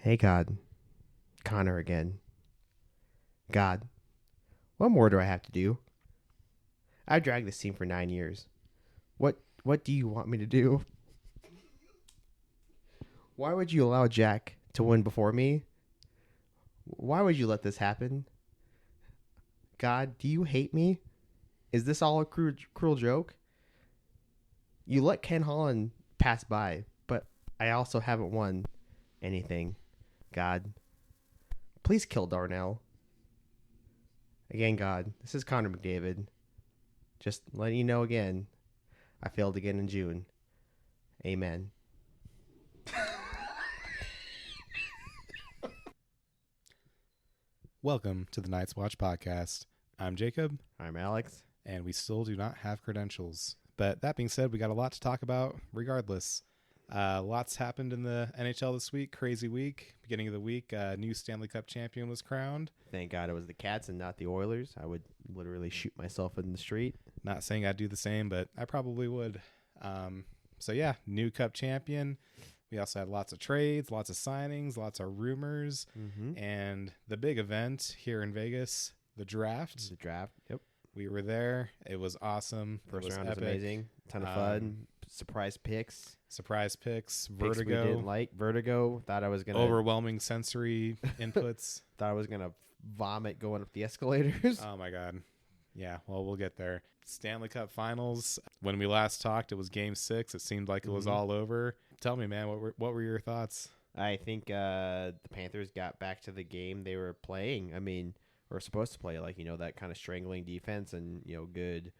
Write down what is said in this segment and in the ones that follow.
Hey God, Connor again. God, what more do I have to do? I've dragged this team for 9 years. What do you want me to do? Why would you allow Jack to win before me? Why would you let this happen? God, do you hate me? Is this all a cruel joke? You let Ken Holland pass by, but I also haven't won anything. God, please kill Darnell. Again, God, this is Connor McDavid. Just letting you know again, I failed again in June. Amen. Welcome to the Night's Watch podcast. I'm Jacob, I'm Alex. and we still do not have credentials. But that being said, we got a lot to talk about regardless. Lots happened in the NHL this week. Crazy week. Beginning of the week, new Stanley Cup champion was crowned. Thank God it was the Cats and not the Oilers. I would literally shoot myself in the street. Not saying I'd do the same, but I probably would. So yeah, new Cup champion. We also had lots of trades, lots of signings, lots of rumors, and the big event here in Vegas, the draft. The draft. Yep. We were there. It was awesome. First it was round epic. was amazing. Ton of fun. Surprise picks. Surprise picks, Picks we vertigo, didn't like. Vertigo. Thought I was gonna. overwhelming sensory inputs. Thought I was gonna vomit going up the escalators. Oh my God. Yeah, well, we'll get there. Stanley Cup Finals. When we last talked, it was Game 6. It seemed like it was all over. Tell me, man, what were your thoughts? I think the Panthers got back to the game they were playing. I mean, or supposed to play, like, that kind of strangling defense and good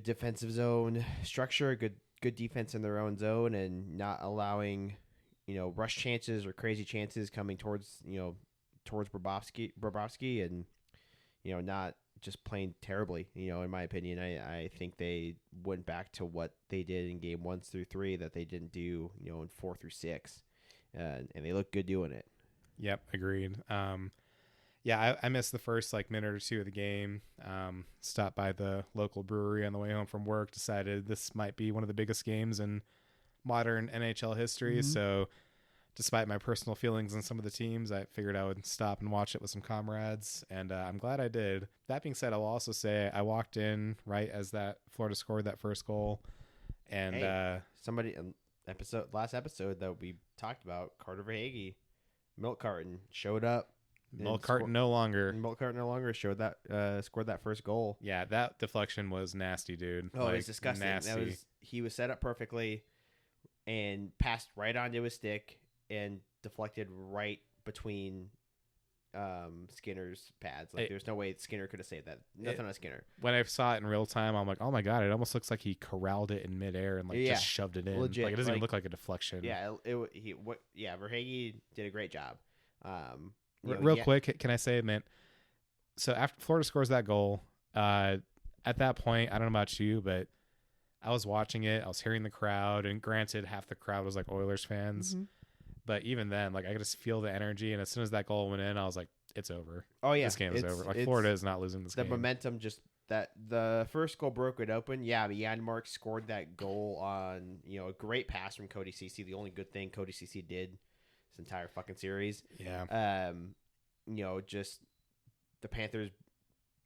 defensive zone structure, good defense in their own zone, and not allowing rush chances or crazy chances coming towards Bobrovsky, and not just playing terribly. In my opinion, I think they went back to what they did in game 1 through 3 that they didn't do in 4 through 6, and they look good doing it. Yep, agreed. Yeah, I missed the first minute or two of the game. Stopped by the local brewery on the way home from work. Decided this might be one of the biggest games in modern NHL history. So, despite my personal feelings on some of the teams, I figured I would stop and watch it with some comrades, and I'm glad I did. That being said, I will also say I walked in right as that Florida scored that first goal, and somebody last episode that we talked about, Carter Verhaeghe, milk carton showed up. Milk carton no longer. Milk carton no longer scored that first goal. Yeah, that deflection was nasty, dude. Oh, it was disgusting. Nasty. He was set up perfectly and passed right onto his stick and deflected right between Skinner's pads. There's no way Skinner could have saved that. Nothing on Skinner. When I saw it in real time, I'm like, oh my God, it almost looks like he corralled it in midair and just shoved it in. Legit. It doesn't even look like a deflection. Yeah, Verhaeghe did a great job. Real quick, can I say, man? So after Florida scores that goal, at that point, I don't know about you, but I was watching it. I was hearing the crowd, and granted, half the crowd was Oilers fans. But even then, I could just feel the energy, and as soon as that goal went in, I was like, "It's over. Oh yeah, this game is over. Florida is not losing this game." The momentum, just that the first goal broke it open. Yeah, but Janmark scored that goal on a great pass from Cody Ceci. The only good thing Cody Ceci did this entire fucking series. Yeah. Just the Panthers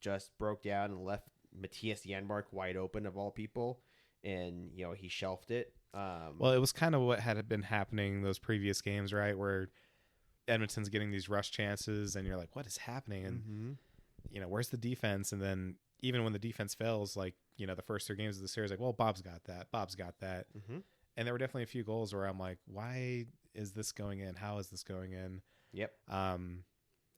just broke down and left Matthias Janmark wide open of all people, and he shelved it. Well, it was kind of what had been happening those previous games, right? Where Edmonton's getting these rush chances, and you're like, "What is happening?" And where's the defense? And then even when the defense fails, the first 3 games of the series, well, Bob's got that. And there were definitely a few goals where I'm like, "Why is this going in? How is this going in?" Yep.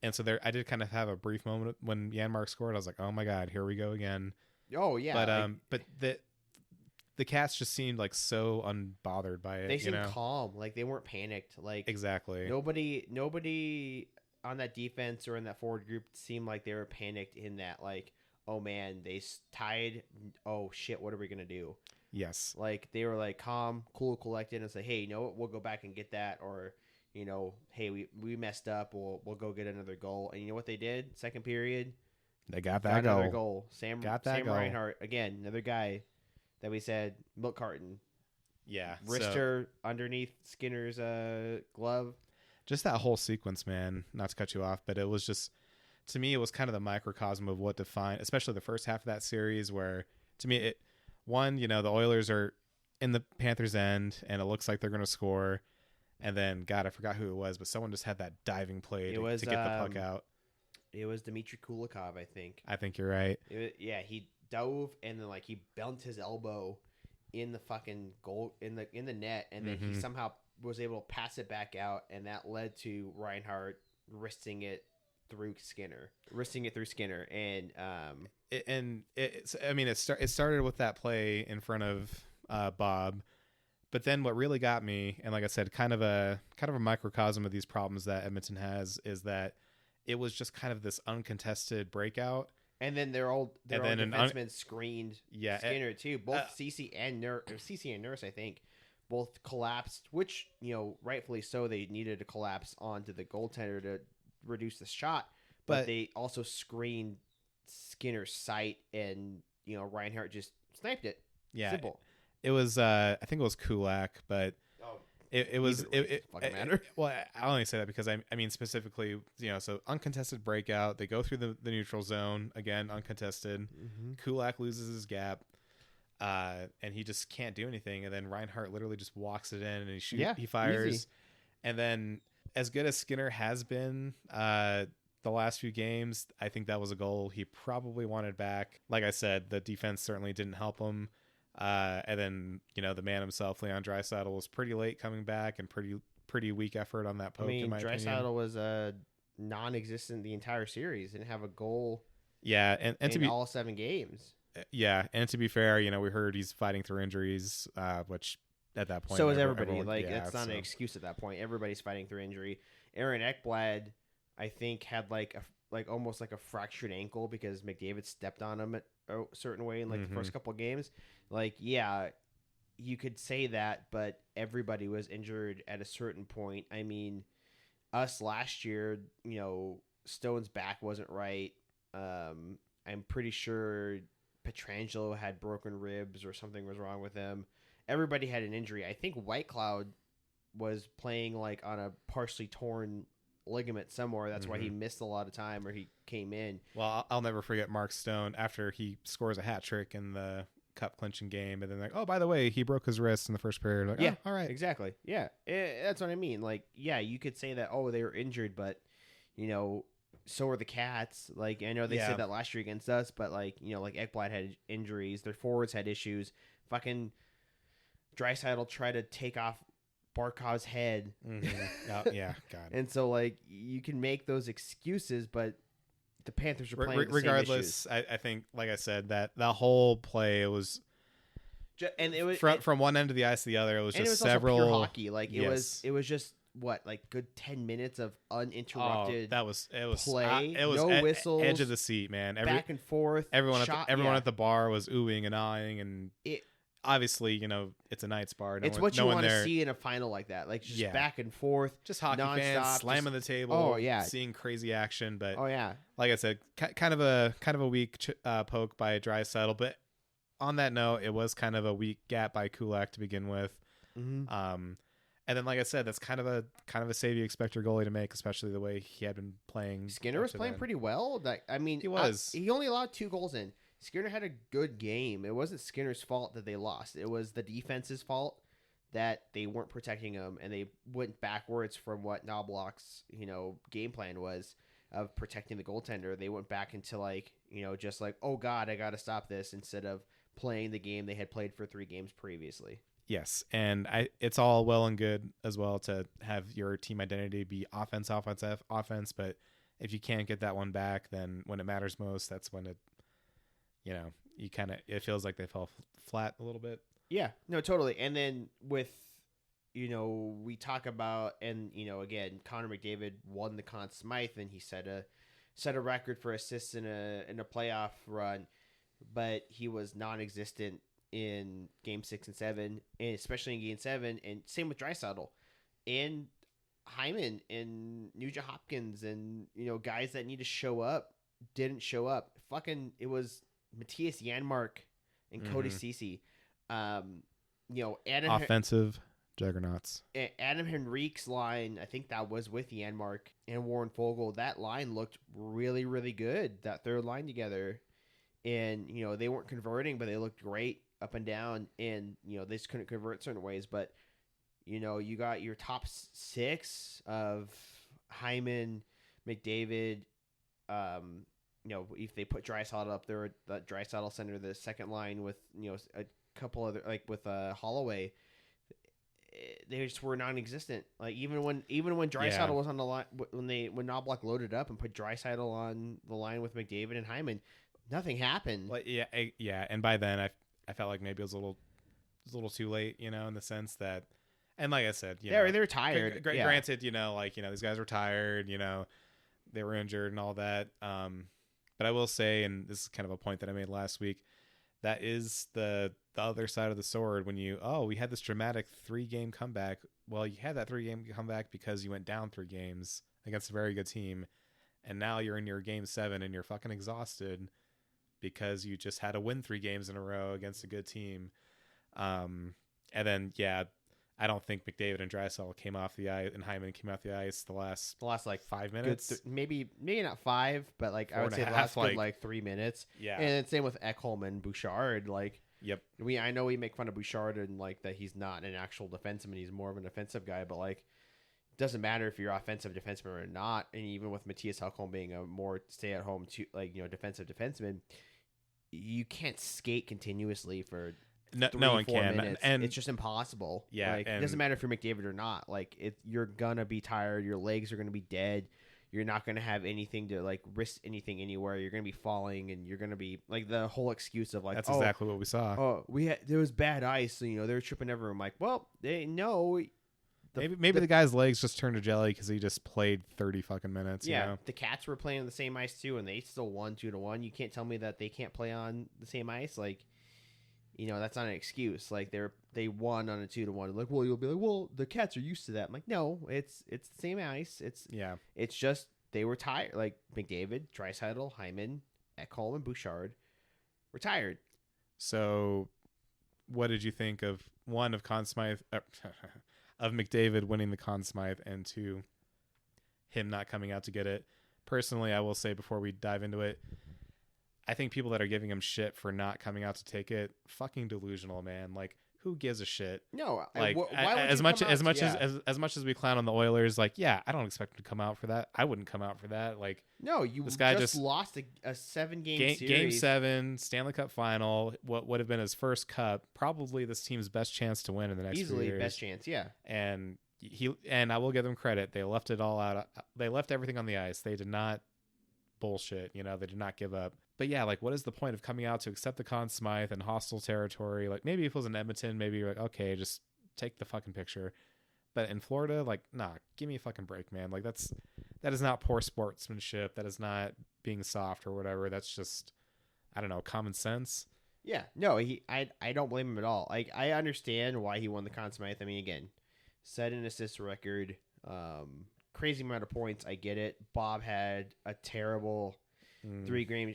And so there, I did kind of have a brief moment when Janmark scored. I was like, "Oh my God, here we go again." Oh yeah. But the Cats just seemed so unbothered by it. They seemed calm, they weren't panicked. Exactly. Nobody on that defense or in that forward group seemed like they were panicked in that oh man, they tied. Oh shit, what are we gonna do? Yes. They were calm, cool, collected, and say, hey, we'll go back and get that, or hey, we messed up, we'll go get another goal. And you know what they did? Second period, they got that goal. Another goal. Sam goal. Reinhart again, another guy that we said milk carton. Yeah. Wrister underneath Skinner's glove. just that whole sequence, man, not to cut you off, but it was just, to me, it was kind of the microcosm of what defined, especially the first half of that series, where to me, the Oilers are in the Panthers' end and it looks like they're going to score. And then, God, I forgot who it was, but someone just had that diving play to get the puck out. It was Dmitry Kulikov, I think. I think you're right. He dove and then he bent his elbow in the fucking goal in the net, and then he somehow was able to pass it back out, and that led to Reinhart wristing it through Skinner, and it started with that play in front of Bob. But then what really got me, and like I said, kind of a microcosm of these problems that Edmonton has, is that it was just kind of this uncontested breakout. And then their old defenseman screened Skinner too. Both Cece and Nurse, I think, both collapsed, which, rightfully so. They needed to collapse onto the goaltender to reduce the shot. But they also screened Skinner's sight, and, Reinhart just sniped it. Yeah. Simple. It was, I think it was Kulak, but it was, fucking matter. Well, I only say that because I mean, specifically, so uncontested breakout, they go through the neutral zone again, uncontested. Kulak loses his gap, and he just can't do anything. And then Reinhart literally just walks it in and he fires. Easy. And then, as good as Skinner has been, the last few games, I think that was a goal he probably wanted back. Like I said, the defense certainly didn't help him. And then, the man himself, Leon Draisaitl, was pretty late coming back and pretty weak effort on that poke. In my Draisaitl was non-existent the entire series, didn't have a goal. Yeah, and to be all 7 games. Yeah, and to be fair, we heard he's fighting through injuries, which at that point, so is everybody. It's not an excuse at that point. Everybody's fighting through injury. Aaron Ekblad, I think, had almost like a fractured ankle because McDavid stepped on him a certain way in the first couple of games. You could say that, but everybody was injured at a certain point. I mean, us last year, Stone's back wasn't right. I'm pretty sure Pietrangelo had broken ribs or something was wrong with him. Everybody had an injury. I think Whitecloud was playing on a partially torn ligament somewhere. That's why he missed a lot of time, or he came in. Well, I'll never forget Mark Stone after he scores a hat trick in the cup clinching game, and then oh, by the way, he broke his wrist in the first period. Yeah, all right, exactly. Yeah, that's what I mean. You could say that, oh, they were injured, but so are the Cats. I know they said that last year against us, but Ekblad had injuries, their forwards had issues. Fucking Draisaitl tried to take off Barkov's head. Oh, yeah, God. And so you can make those excuses, but the Panthers are playing with the regardless. same issues. I think, like I said, that whole play was from one end of the ice to the other. It was just several also pure hockey. It was just good 10 minutes of uninterrupted. It was play. It was no whistles, edge of the seat, man. Back and forth. Everyone at the bar was oohing and ahhing, and obviously, it's a Knights bar. It's what you want to see in a final like that. Just back and forth. Just hockey nonstop, fans slamming the table. Oh, yeah. Seeing crazy action. But yeah. Like I said, kind of a weak poke by Draisaitl. But on that note, it was kind of a weak gap by Kulak to begin with. And then, like I said, that's kind of a save you expect your goalie to make, especially the way he had been playing. Skinner was playing pretty well. He was. He only allowed 2 goals in. Skinner had a good game. It wasn't Skinner's fault that they lost. It was the defense's fault that they weren't protecting him, and they went backwards from what Knobloch's game plan was of protecting the goaltender. They went back into oh God, I got to stop this, instead of playing the game they had played for 3 games previously. Yes, and it's all well and good as well to have your team identity be offense, but if you can't get that one back, then when it matters most, that's when it it feels like they fell flat a little bit. Yeah, no, totally. And then with, we talk about, and, again, Connor McDavid won the Conn Smythe, and he set a record for assists in a playoff run, but he was non-existent in game 6 and 7, and especially in game 7, and same with Draisaitl and Hyman and Nugent Hopkins, and, guys that need to show up didn't show up. It was Matthias Janmark and Cody Ceci, offensive juggernauts. Adam Henrique's line, I think that was with Janmark and Warren Fogle. That line looked really, really good. That third line together, and they weren't converting, but they looked great up and down. And they just couldn't convert certain ways. But you got your top six of Hyman, McDavid. If they put Draisaitl up there, that Draisaitl center the second line with a couple other with Holloway. They just were non-existent. Like even when Draisaitl was on the line, when Knobloch loaded up and put Draisaitl on the line with McDavid and Hyman, nothing happened. Well, yeah, and by then I felt like maybe it was a little too late, in the sense that, and like I said, they were tired. Granted, these guys were tired, they were injured and all that. But I will say, and this is kind of a point that I made last week, that is the other side of the sword when we had this dramatic 3-game comeback. Well, you had that 3-game comeback because you went down 3 games against a very good team. And now you're in your game 7 and you're fucking exhausted because you just had to win 3 games in a row against a good team. And then, I don't think McDavid and Draisaitl came off the ice and Hyman came off the ice the last like 5 minutes. Maybe not 5, but like I would say the last good 3 minutes. Yeah. And same with Ekholm and Bouchard. Like, yep. I know we make fun of Bouchard and like that he's not an actual defenseman. He's more of an offensive guy, but like it doesn't matter if you're offensive defenseman or not. And even with Matthias Ekholm being a more stay-at-home defensive defenseman, you can't skate continuously for no one can minutes. And it's just impossible. Yeah, like, it doesn't matter if you're McDavid or not. Like you're gonna be tired. Your legs are gonna be dead. You're not gonna have anything to like risk anything anywhere. You're gonna be falling, and you're gonna be like the whole excuse of like that's exactly what we saw. Oh, there was bad ice. So, they were tripping everyone. I'm like, well, they know. Maybe the guy's legs just turned to jelly because he just played 30 fucking minutes. Yeah, the Cats were playing on the same ice too, and they still won 2-1. You can't tell me that they can't play on the same ice. Like. That's not an excuse. Like they won on a 2-1. Like, well, you'll be like, well, the Cats are used to that. I'm like, no, it's the same ice. It's just they were tired. Like McDavid, Draisaitl, Hyman, Ekholm, and Bouchard were tired. So, what did you think of Conn Smythe of McDavid winning the Conn Smythe, and 2, him not coming out to get it? Personally, I will say before we dive into it, I think people that are giving him shit for not coming out to take it, fucking delusional, man. Like, who gives a shit? No, like why would as much as we clown on the Oilers, like, I don't expect him to come out for that. I wouldn't come out for that. Like, no, this guy just lost a 7-game series. Game 7, Stanley Cup final. What would have been his first cup? Probably this team's best chance to win in the next few years. Best chance, yeah. And I will give them credit. They left it all out. They left everything on the ice. They did not bullshit. They did not give up. But like, what is the point of coming out to accept the Conn Smythe in hostile territory? Like, maybe if it was in Edmonton, maybe you're like, okay, just take the fucking picture. But in Florida, like, nah, give me a fucking break, man. Like, that is not poor sportsmanship. That is not being soft or whatever. That's just, I don't know, common sense. Yeah, no, I don't blame him at all. Like, I understand why he won the Conn Smythe. I mean, again, set an assist record, crazy amount of points. I get it. Bob had a terrible 3-game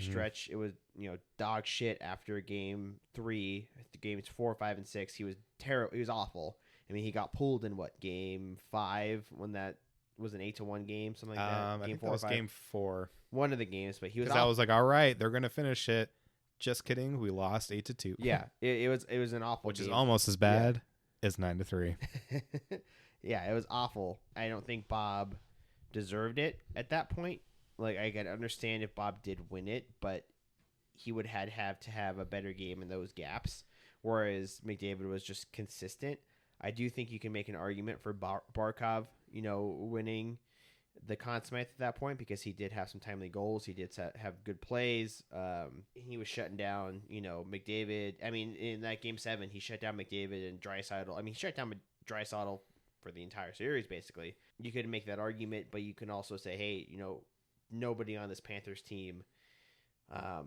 stretch. It was dog shit after game 3. Games 4, 5, and 6. He was terrible. He was awful. I mean, he got pulled in game 5 when that was an 8-1 game, something like that. Game 4 or 5. Game 4. One of the games, but he was. I was like, all right, they're gonna finish it. Just kidding. We lost 8-2. Yeah, it was an awful. Which game. is almost as bad as 9-3. Yeah, it was awful. I don't think Bob deserved it at that point. Like, I can understand if Bob did win it, but he would have to have a better game in those gaps, whereas McDavid was just consistent. I do think you can make an argument for Barkov, winning the Conn Smythe at that point because he did have some timely goals. He did have good plays. He was shutting down, McDavid. I mean, in that game 7, he shut down McDavid and Draisaitl. I mean, he shut down Draisaitl for the entire series, basically. You could make that argument, but you can also say, hey, nobody on this Panthers team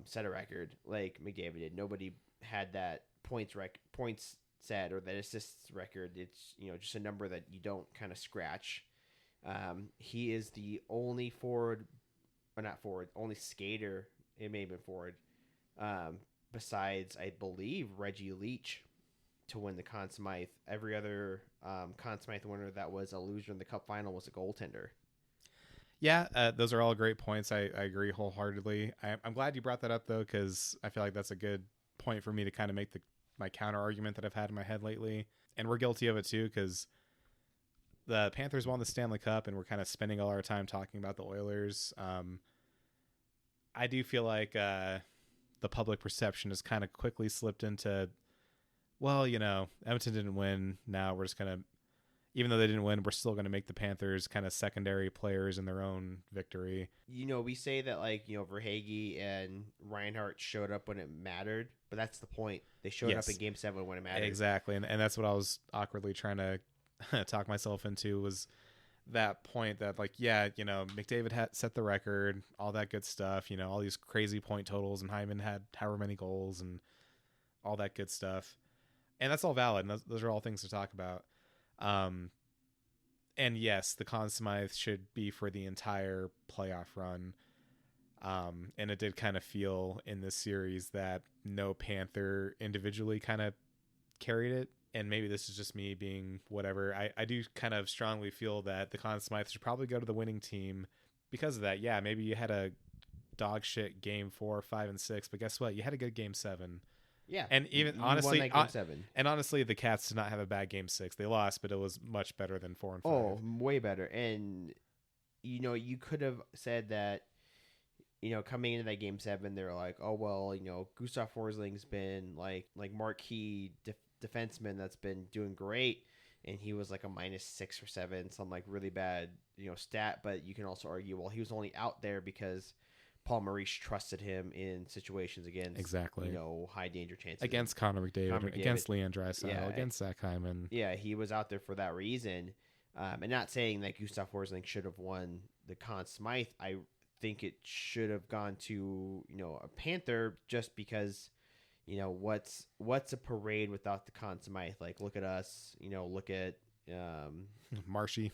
set a record like McDavid did. Nobody had that points set or that assists record. It's just a number that you don't kind of scratch. He is the only only skater. It may have been forward. Besides, I believe Reggie Leach to win the Conn Smythe. Every other Conn Smythe winner that was a loser in the Cup final was a goaltender. Yeah, those are all great points. I agree wholeheartedly. I'm glad you brought that up, though, because I feel like that's a good point for me to kind of make my counter argument that I've had in my head lately. And we're guilty of it, too, because the Panthers won the Stanley Cup, and we're kind of spending all our time talking about the Oilers. I do feel like the public perception has kind of quickly slipped into, well, Edmonton didn't win. Now we're just going to, even though they didn't win, we're still going to make the Panthers kind of secondary players in their own victory. We say that, Verhaeghe and Reinhart showed up when it mattered, but that's the point. They showed up in Game 7 when it mattered. Exactly, and that's what I was awkwardly trying to talk myself into, was that point that, McDavid had set the record, all that good stuff, all these crazy point totals, and Hyman had however many goals and all that good stuff. And that's all valid, and those are all things to talk about. And yes, the Conn Smythe should be for the entire playoff run. And it did kind of feel in this series that no Panther individually kind of carried it. And maybe this is just me being whatever. I do kind of strongly feel that the Conn Smythe should probably go to the winning team because of that. Yeah, maybe you had a dog shit game 4, 5, and 6, but guess what? You had a good game 7. Yeah, and even you honestly, won that game 7. And honestly, the Cats did not have a bad game 6. They lost, but it was much better than 4 and 5. Oh, way better. And you could have said that, coming into that game 7, they're like, oh well, Gustav Forsling's been like marquee defenseman that's been doing great, and he was like a -6 or 7, some really bad stat. But you can also argue, well, he was only out there because Paul Maurice trusted him in situations against high danger chances against Connor McDavid, against Leon Draisaitl, against Zach Hyman. Yeah, he was out there for that reason. And not saying that Gustav Forsling should have won the Conn Smythe. I think it should have gone to a Panther, just because what's a parade without the Conn Smythe? Look at us. Look at Marshy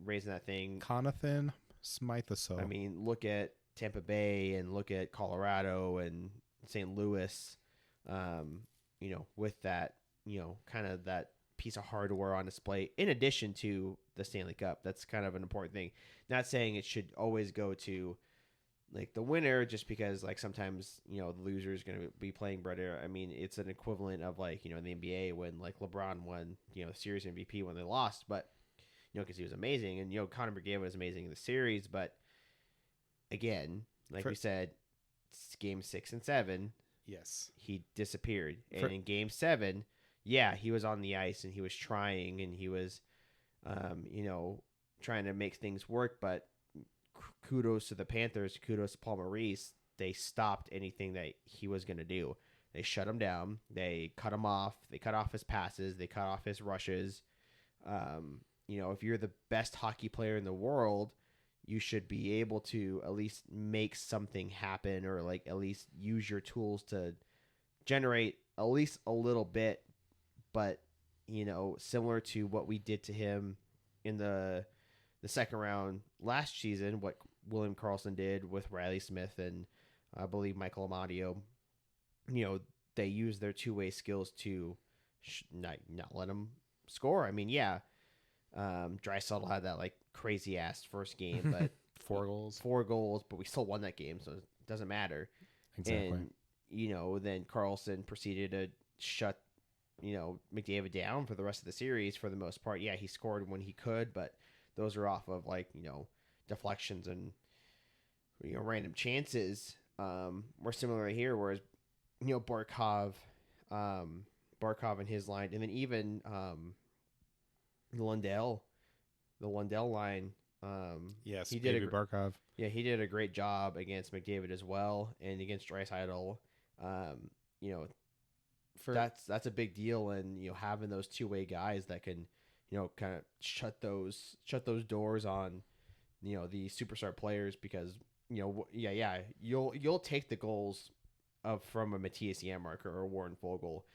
raising that thing. Conathan Smythe-so. I mean, look at Tampa Bay and look at Colorado and St. Louis, with that, kind of that piece of hardware on display, in addition to the Stanley Cup. That's kind of an important thing. Not saying it should always go to the winner, just because sometimes, the loser is going to be playing better. I mean, it's an equivalent of in the NBA when LeBron won, the series MVP when they lost, but, because he was amazing, and, Connor McDavid was amazing in the series, but again, we said, game 6 and 7. Yes, he disappeared, and in game 7, yeah, he was on the ice and he was trying, and he was, trying to make things work. But kudos to the Panthers, kudos to Paul Maurice. They stopped anything that he was going to do. They shut him down. They cut him off. They cut off his passes. They cut off his rushes. If you're the best hockey player in the world, you should be able to at least make something happen, or at least use your tools to generate at least a little bit. But, similar to what we did to him in the second round last season, what William Karlsson did with Riley Smith and I believe Michael Amadio, they used their two-way skills to not let him score. I mean, yeah, Draisaitl had that crazy ass first game, but 4 goals, but we still won that game, so it doesn't matter. Exactly. And then Karlsson proceeded to shut McDavid down for the rest of the series for the most part. Yeah, he scored when he could, but those are off of deflections and random chances. More similar here, whereas Barkov and his line, and then even the Lundell line. Yes, he did Barkov. Yeah, he did a great job against McDavid as well, and against Draisaitl. That's a big deal, and having those two-way guys that can kind of shut those doors on the superstar players, because you'll take the goals from a Matthias Janmark or a Warren Fogle.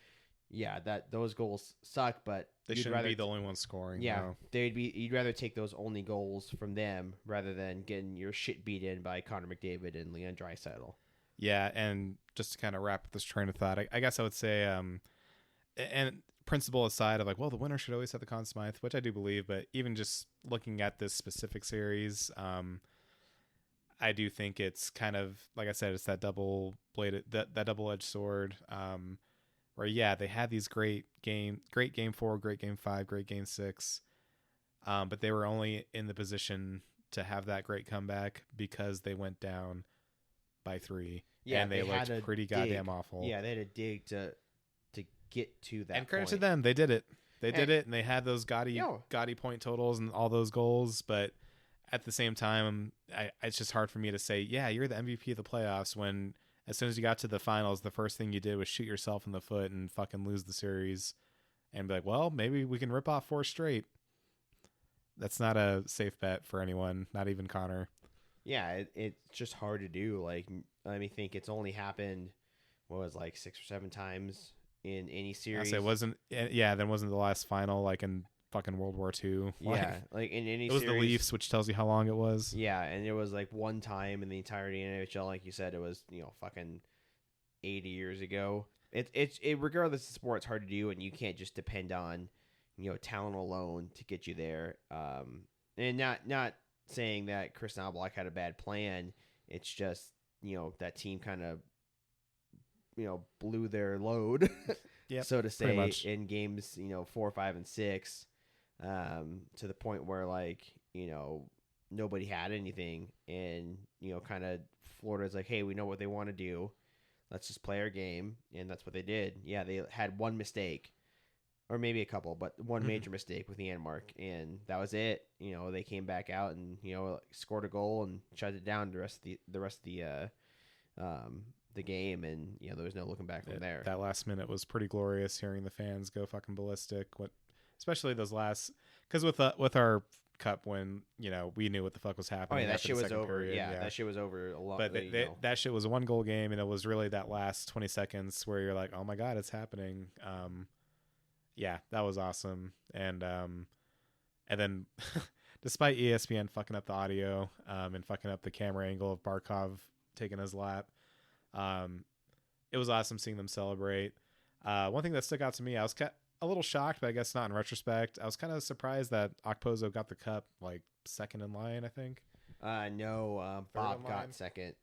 Yeah, those goals suck, but they shouldn't be the only ones scoring. Yeah, no. You'd rather take those only goals from them rather than getting your shit beat in by Connor McDavid and Leon Draisaitl. Yeah, and just to kind of wrap up this train of thought, I guess I would say, and principle aside of like, well, the winner should always have the Conn Smythe, which I do believe, but even just looking at this specific series, I do think it's kind of, like I said, it's that double bladed, that double-edged sword, where yeah, they had these great game 4, great game 5, great game 6, but they were only in the position to have that great comeback because they went down by 3. Yeah, and they looked pretty goddamn awful. Yeah, they had to dig to get to that. And credit to point. them, they did it. They did it, and they had those gaudy point totals and all those goals. But at the same time, it's just hard for me to say, yeah, you're the MVP of the playoffs when as soon as you got to the finals, the first thing you did was shoot yourself in the foot and fucking lose the series and be like, well, maybe we can rip off 4 straight. That's not a safe bet for anyone, not even Connor. Yeah, it's just hard to do. Like, let me think. It's only happened, what was 6 or 7 times in any series. It wasn't. Yeah, then wasn't the last final like in fucking World War II? Yeah, like in any. It was series, the Leafs, which tells you how long it was. Yeah, and it was one time in the entirety of NHL, like you said, it was fucking 80 years ago. It regardless of sport, it's hard to do, and you can't just depend on talent alone to get you there. And not saying that Chris Knoblauch had a bad plan. It's just that team kind of blew their load, yep, so to say, in games 4, 5, and 6, to the point where nobody had anything, and kind of Florida's like, hey, we know what they want to do, let's just play our game, and that's what they did. Yeah, they had one mistake, or maybe a couple, but one major mistake with Janmark, and that was it. They came back out and scored a goal and shut it down the rest of the game, and there was no looking back from there. That last minute was pretty glorious, hearing the fans go fucking ballistic. Especially those last, because with our cup when we knew what the fuck was happening. Oh yeah, that shit was over. Period, yeah, that shit was over a lot. But that shit was a 1-goal game, and it was really that last 20 seconds where you're like, oh my god, it's happening. Yeah, that was awesome. And then despite ESPN fucking up the audio and fucking up the camera angle of Barkov taking his lap, it was awesome seeing them celebrate. One thing that stuck out to me, I was a little shocked, but I guess not in retrospect. I was kind of surprised that Okposo got the cup second in line, I think. No, Bob got second.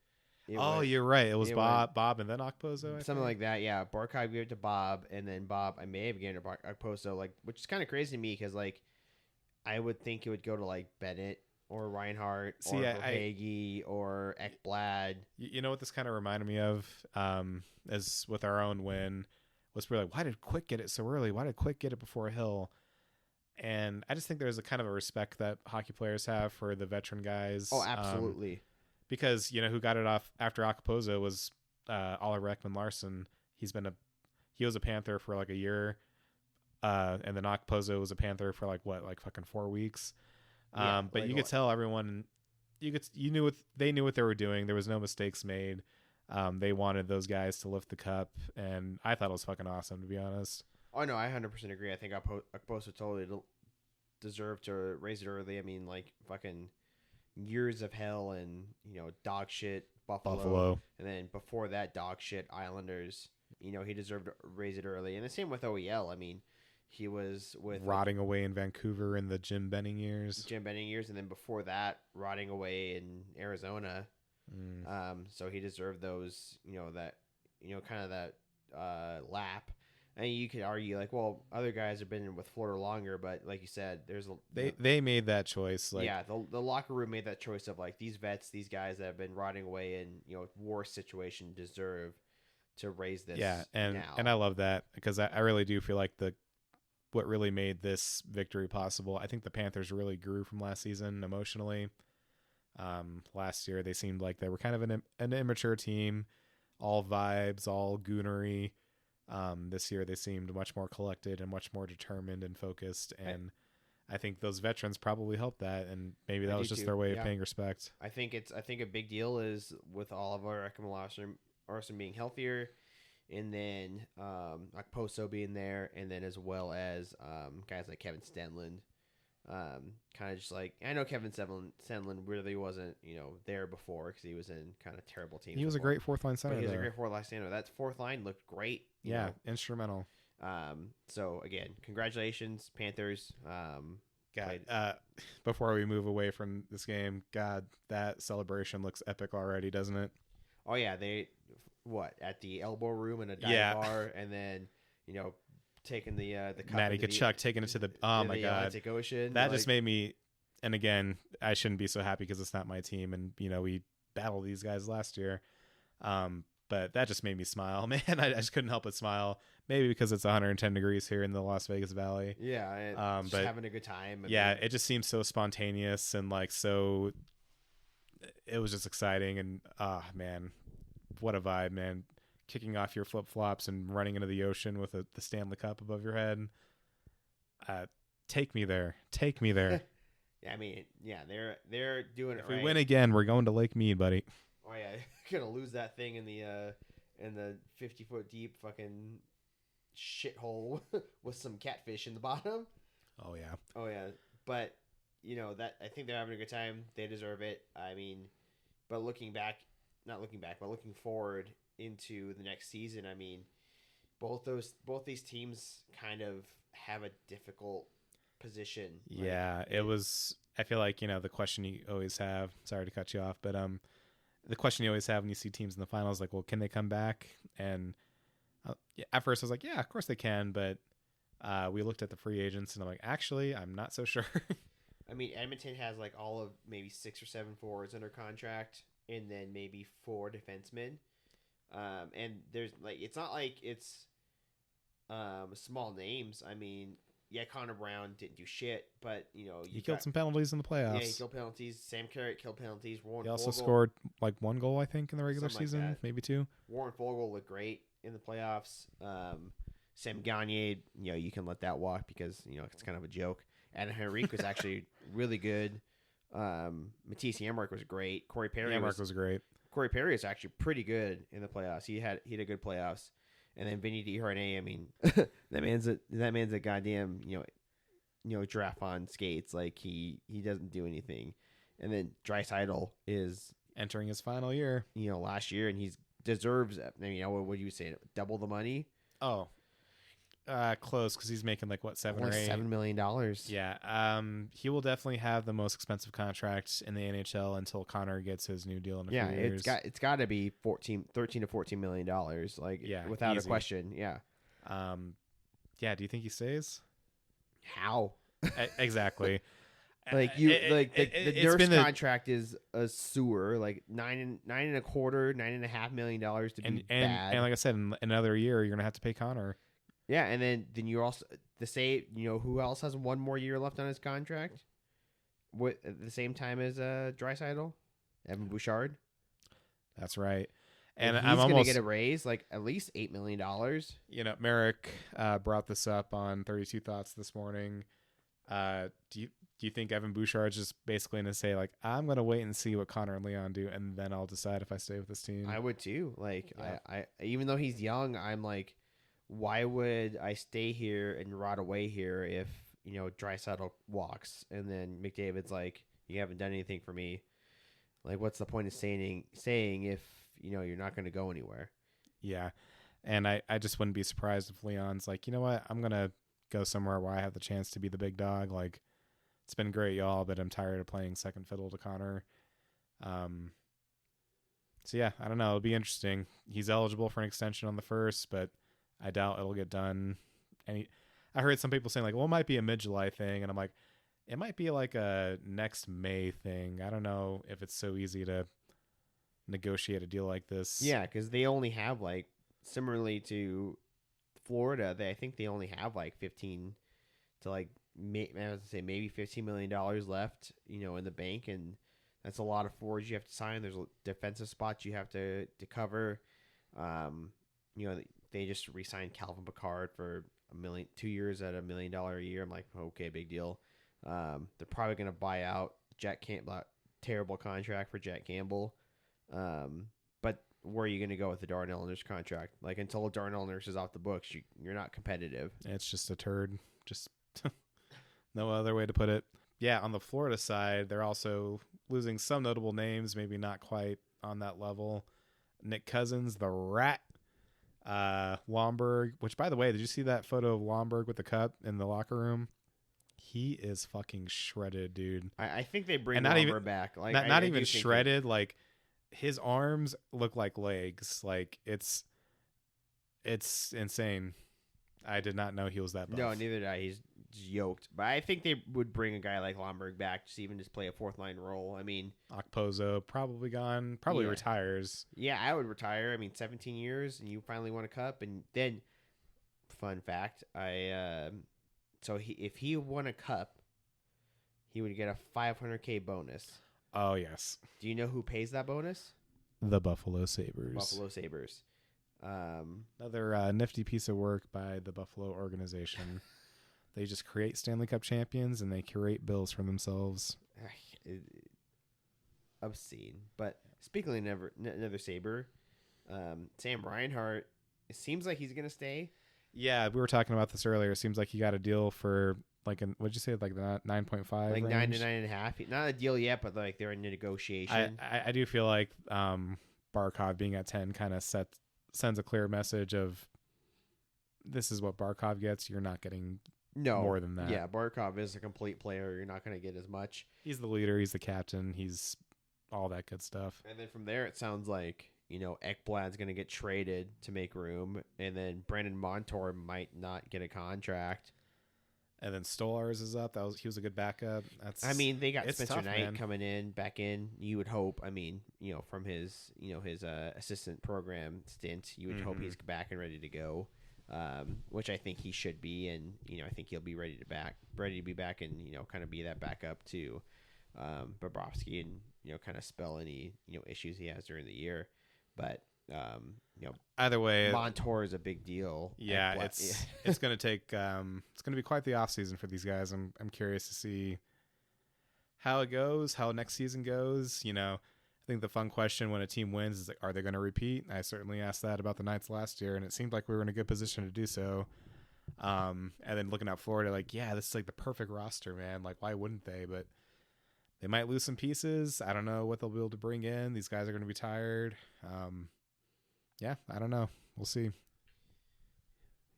You're right. It was Bob and then Okposo. Something like that, yeah. Barkov gave it to Bob, and then Bob, I may have given it to Okposo, which is kind of crazy to me because, I would think it would go to, Bennett or Reinhardt or Verhaeghe or Ekblad. You know what this kind of reminded me of as with our own win was we're like, why did Quick get it so early? Why did Quick get it before Hill? And I just think there's a kind of a respect that hockey players have for the veteran guys. Oh, absolutely. Because who got it off after Okposo was Oliver Ekman-Larsson. He was a Panther for a year, and then Okposo was a Panther for fucking 4 weeks. But you could tell everyone, they knew what they were doing. There was no mistakes made. They wanted those guys to lift the cup, and I thought it was fucking awesome, to be honest. Oh no, I 100% agree. I think Okposo totally deserved to raise it early. I mean, fucking years of hell and dog shit Buffalo, and then before that dog shit Islanders. He deserved to raise it early, and the same with OEL. I mean, he was with rotting away in Vancouver in the Jim Benning years, and then before that rotting away in Arizona. So he deserved those, kind of that lap. And you could argue other guys have been with Florida longer, but like you said, they made that choice. The locker room made that choice of these vets, these guys that have been rotting away in war situation deserve to raise this. Yeah, and I love that because I really do feel like what really made this victory possible. I think the Panthers really grew from last season emotionally. Last year they seemed like they were kind of an immature team, all vibes, all goonery. This year they seemed much more collected and much more determined and focused, and I think those veterans probably helped that, and maybe that was just their way of paying respect. I think a big deal is with Oliver Ekman-Larsson being healthier, and then Okposo being there, and then as well as guys like Kevin Stenlund. Kind of just I know Kevin Stenlund really wasn't there before because he was in kind of terrible teams. He was a great fourth line center. He was a great fourth line center. That fourth line looked great. Yeah, instrumental. So again, congratulations, Panthers. God, before we move away from this game, God, that celebration looks epic already, doesn't it? Oh yeah, they at the elbow room in a dive bar, and then taking the cup Matty Kachuk taking it to the oh my God, Atlantic Ocean. That just made me. And again, I shouldn't be so happy because it's not my team, and we battled these guys last year. But that just made me smile, man. I just couldn't help but smile. Maybe because it's 110 degrees here in the Las Vegas Valley. Yeah, just having a good time. It just seems so spontaneous and so. It was just exciting, and man, what a vibe, man! Kicking off your flip flops and running into the ocean with the Stanley Cup above your head. Take me there. Yeah, I mean, they're doing it right. If we win again, we're going to Lake Mead, buddy. Oh yeah, you're gonna lose that thing in the 50-foot deep fucking shithole with some catfish in the bottom. Oh yeah. But that I think they're having a good time. They deserve it. I mean, but looking forward into the next season, I mean, both these teams kind of have a difficult position. Yeah, it was. I feel like the question you always have. Sorry to cut you off, but the question you always have when you see teams in the finals, like, well, can they come back? And at first I was like, yeah, of course they can, but we looked at the free agents, and I'm like, actually, I'm not so sure. I mean, Edmonton has all of maybe 6 or 7 forwards under contract, and then maybe 4 defensemen. And there's it's not like it's small names. I mean, yeah, Connor Brown didn't do shit, but he killed some penalties in the playoffs. Yeah, he killed penalties. Sam Carrot killed penalties. He also scored 1 goal, I think, in the regular season, maybe 2. Warren Fogle looked great in the playoffs. Sam Gagner, you can let that walk because it's kind of a joke. Adam Henrique was actually really good. Matisse Janmark was great. Corey Perry was great. Corey Perry is actually pretty good in the playoffs. He had a good playoffs. And then Vinny DiHarnay, I mean, that man's a goddamn giraffe on skates. He doesn't do anything. And then Draisaitl is entering his final year. Last year, and he deserves. I mean, what would you say? Double the money? Oh, close, because he's making $7 or $8 $7 million. Yeah. He will definitely have the most expensive contract in the NHL until Connor gets his new deal in a few years. It's got to be $13 to $14 million. Without easy. A question. Yeah. Yeah. Do you think he stays? How? Exactly. The Nurse contract is a sewer, $9.25 million to be bad. And like I said, in another year, you're gonna have to pay Connor. Yeah, and then you also who else has 1 more year left on his contract? At the same time as Draisaitl, Evan Bouchard. That's right. And he's I'm almost going to get a raise, at least $8 million. Merrick brought this up on 32 Thoughts this morning. Do you think Evan Bouchard's just basically going to say, I'm going to wait and see what Connor and Leon do, and then I'll decide if I stay with this team? I would too. I even though he's young, I'm like, why would I stay here and rot away here if Draisaitl walks and then McDavid's like, you haven't done anything for me? What's the point of saying if you're not going to go anywhere? Yeah, and I just wouldn't be surprised if Leon's like, you know what, I'm gonna go somewhere where I have the chance to be the big dog. It's been great, y'all, but I'm tired of playing second fiddle to Connor. So yeah, I don't know. It'll be interesting. He's eligible for an extension on the 1st, but I doubt it'll get done. And I heard some people saying well, it might be a mid-July thing, and I'm like, it might be a next May thing. I don't know if it's so easy to negotiate a deal like this. Yeah, because they only have similarly to Florida, I think they only have 15 to maybe $15 million left, in the bank, and that's a lot of forwards you have to sign. There's defensive spots you have to cover. They just re-signed Calvin Pickard for 2 years at $1 million a year. I'm like, okay, big deal. They're probably going to buy out Jack Campbell. Terrible contract for Jack Campbell. But where are you going to go with the Darnell Nurse contract? Until Darnell Nurse is off the books, you're not competitive. It's just a turd. Just no other way to put it. Yeah, on the Florida side, they're also losing some notable names, maybe not quite on that level. Nick Cousins, the Rat. Lomberg, which by the way, did you see that photo of Lomberg with the cup in the locker room? He is fucking shredded, dude. I think they bring And not even Lumber back. Like not I even do think shredded. Like his arms look like legs. Like it's insane. I did not know he was that buff. No, neither did I. He's yoked. But I think they would bring a guy like Lomberg back, just play a fourth line role. I mean, Okposo probably gone. Probably Yeah. retires. yeah, I would retire. I mean, 17 years and you finally won a cup, and then, fun fact, if he won a cup, he would get a $500K bonus. Oh yes, Do you know who pays that bonus? the Buffalo Sabres. Buffalo Sabres. Another nifty piece of work by the Buffalo organization. They just create Stanley Cup champions and they curate bills for themselves. Obscene. But speaking of another Sabre, Sam Reinhart, it seems like he's gonna stay. Yeah, we were talking about this earlier. It seems like he got a deal for like what'd you say, like the 9.5, Like range? 9 to 9.5. Not a deal yet, but like they're in negotiation. I do feel like Barkov being at 10 kind of sends a clear message of this is what Barkov gets. You're not getting more than that. Yeah, Barkov is a complete player. You're not going to get as much. He's the leader. He's the captain. He's all that good stuff. And then from there, it sounds like, Ekblad's going to get traded to make room. And then Brandon Montour might not get a contract. And then Stolarz is up. He was a good backup. They got Spencer tough, Knight man. coming back in. You would hope. From his assistant program stint, you would hope he's back and ready to go. Which I think he should be, and I think he'll be ready to be back, and kind of be that backup to Bobrovsky, and kind of spell any issues he has during the year. But either way, Montour is a big deal. Yeah, it's going to take it's going to be quite the off season for these guys. I'm curious to see how it goes, how next season goes. I think the fun question when a team wins is like, are they going to repeat? I certainly asked that about the Knights last year, and it seemed like we were in a good position to do so. And then looking at Florida, like, yeah, this is like the perfect roster, man. Like, why wouldn't they? But they might lose some pieces. I don't know what they'll be able to bring in. These guys are going to be tired. Yeah, I don't know. We'll see.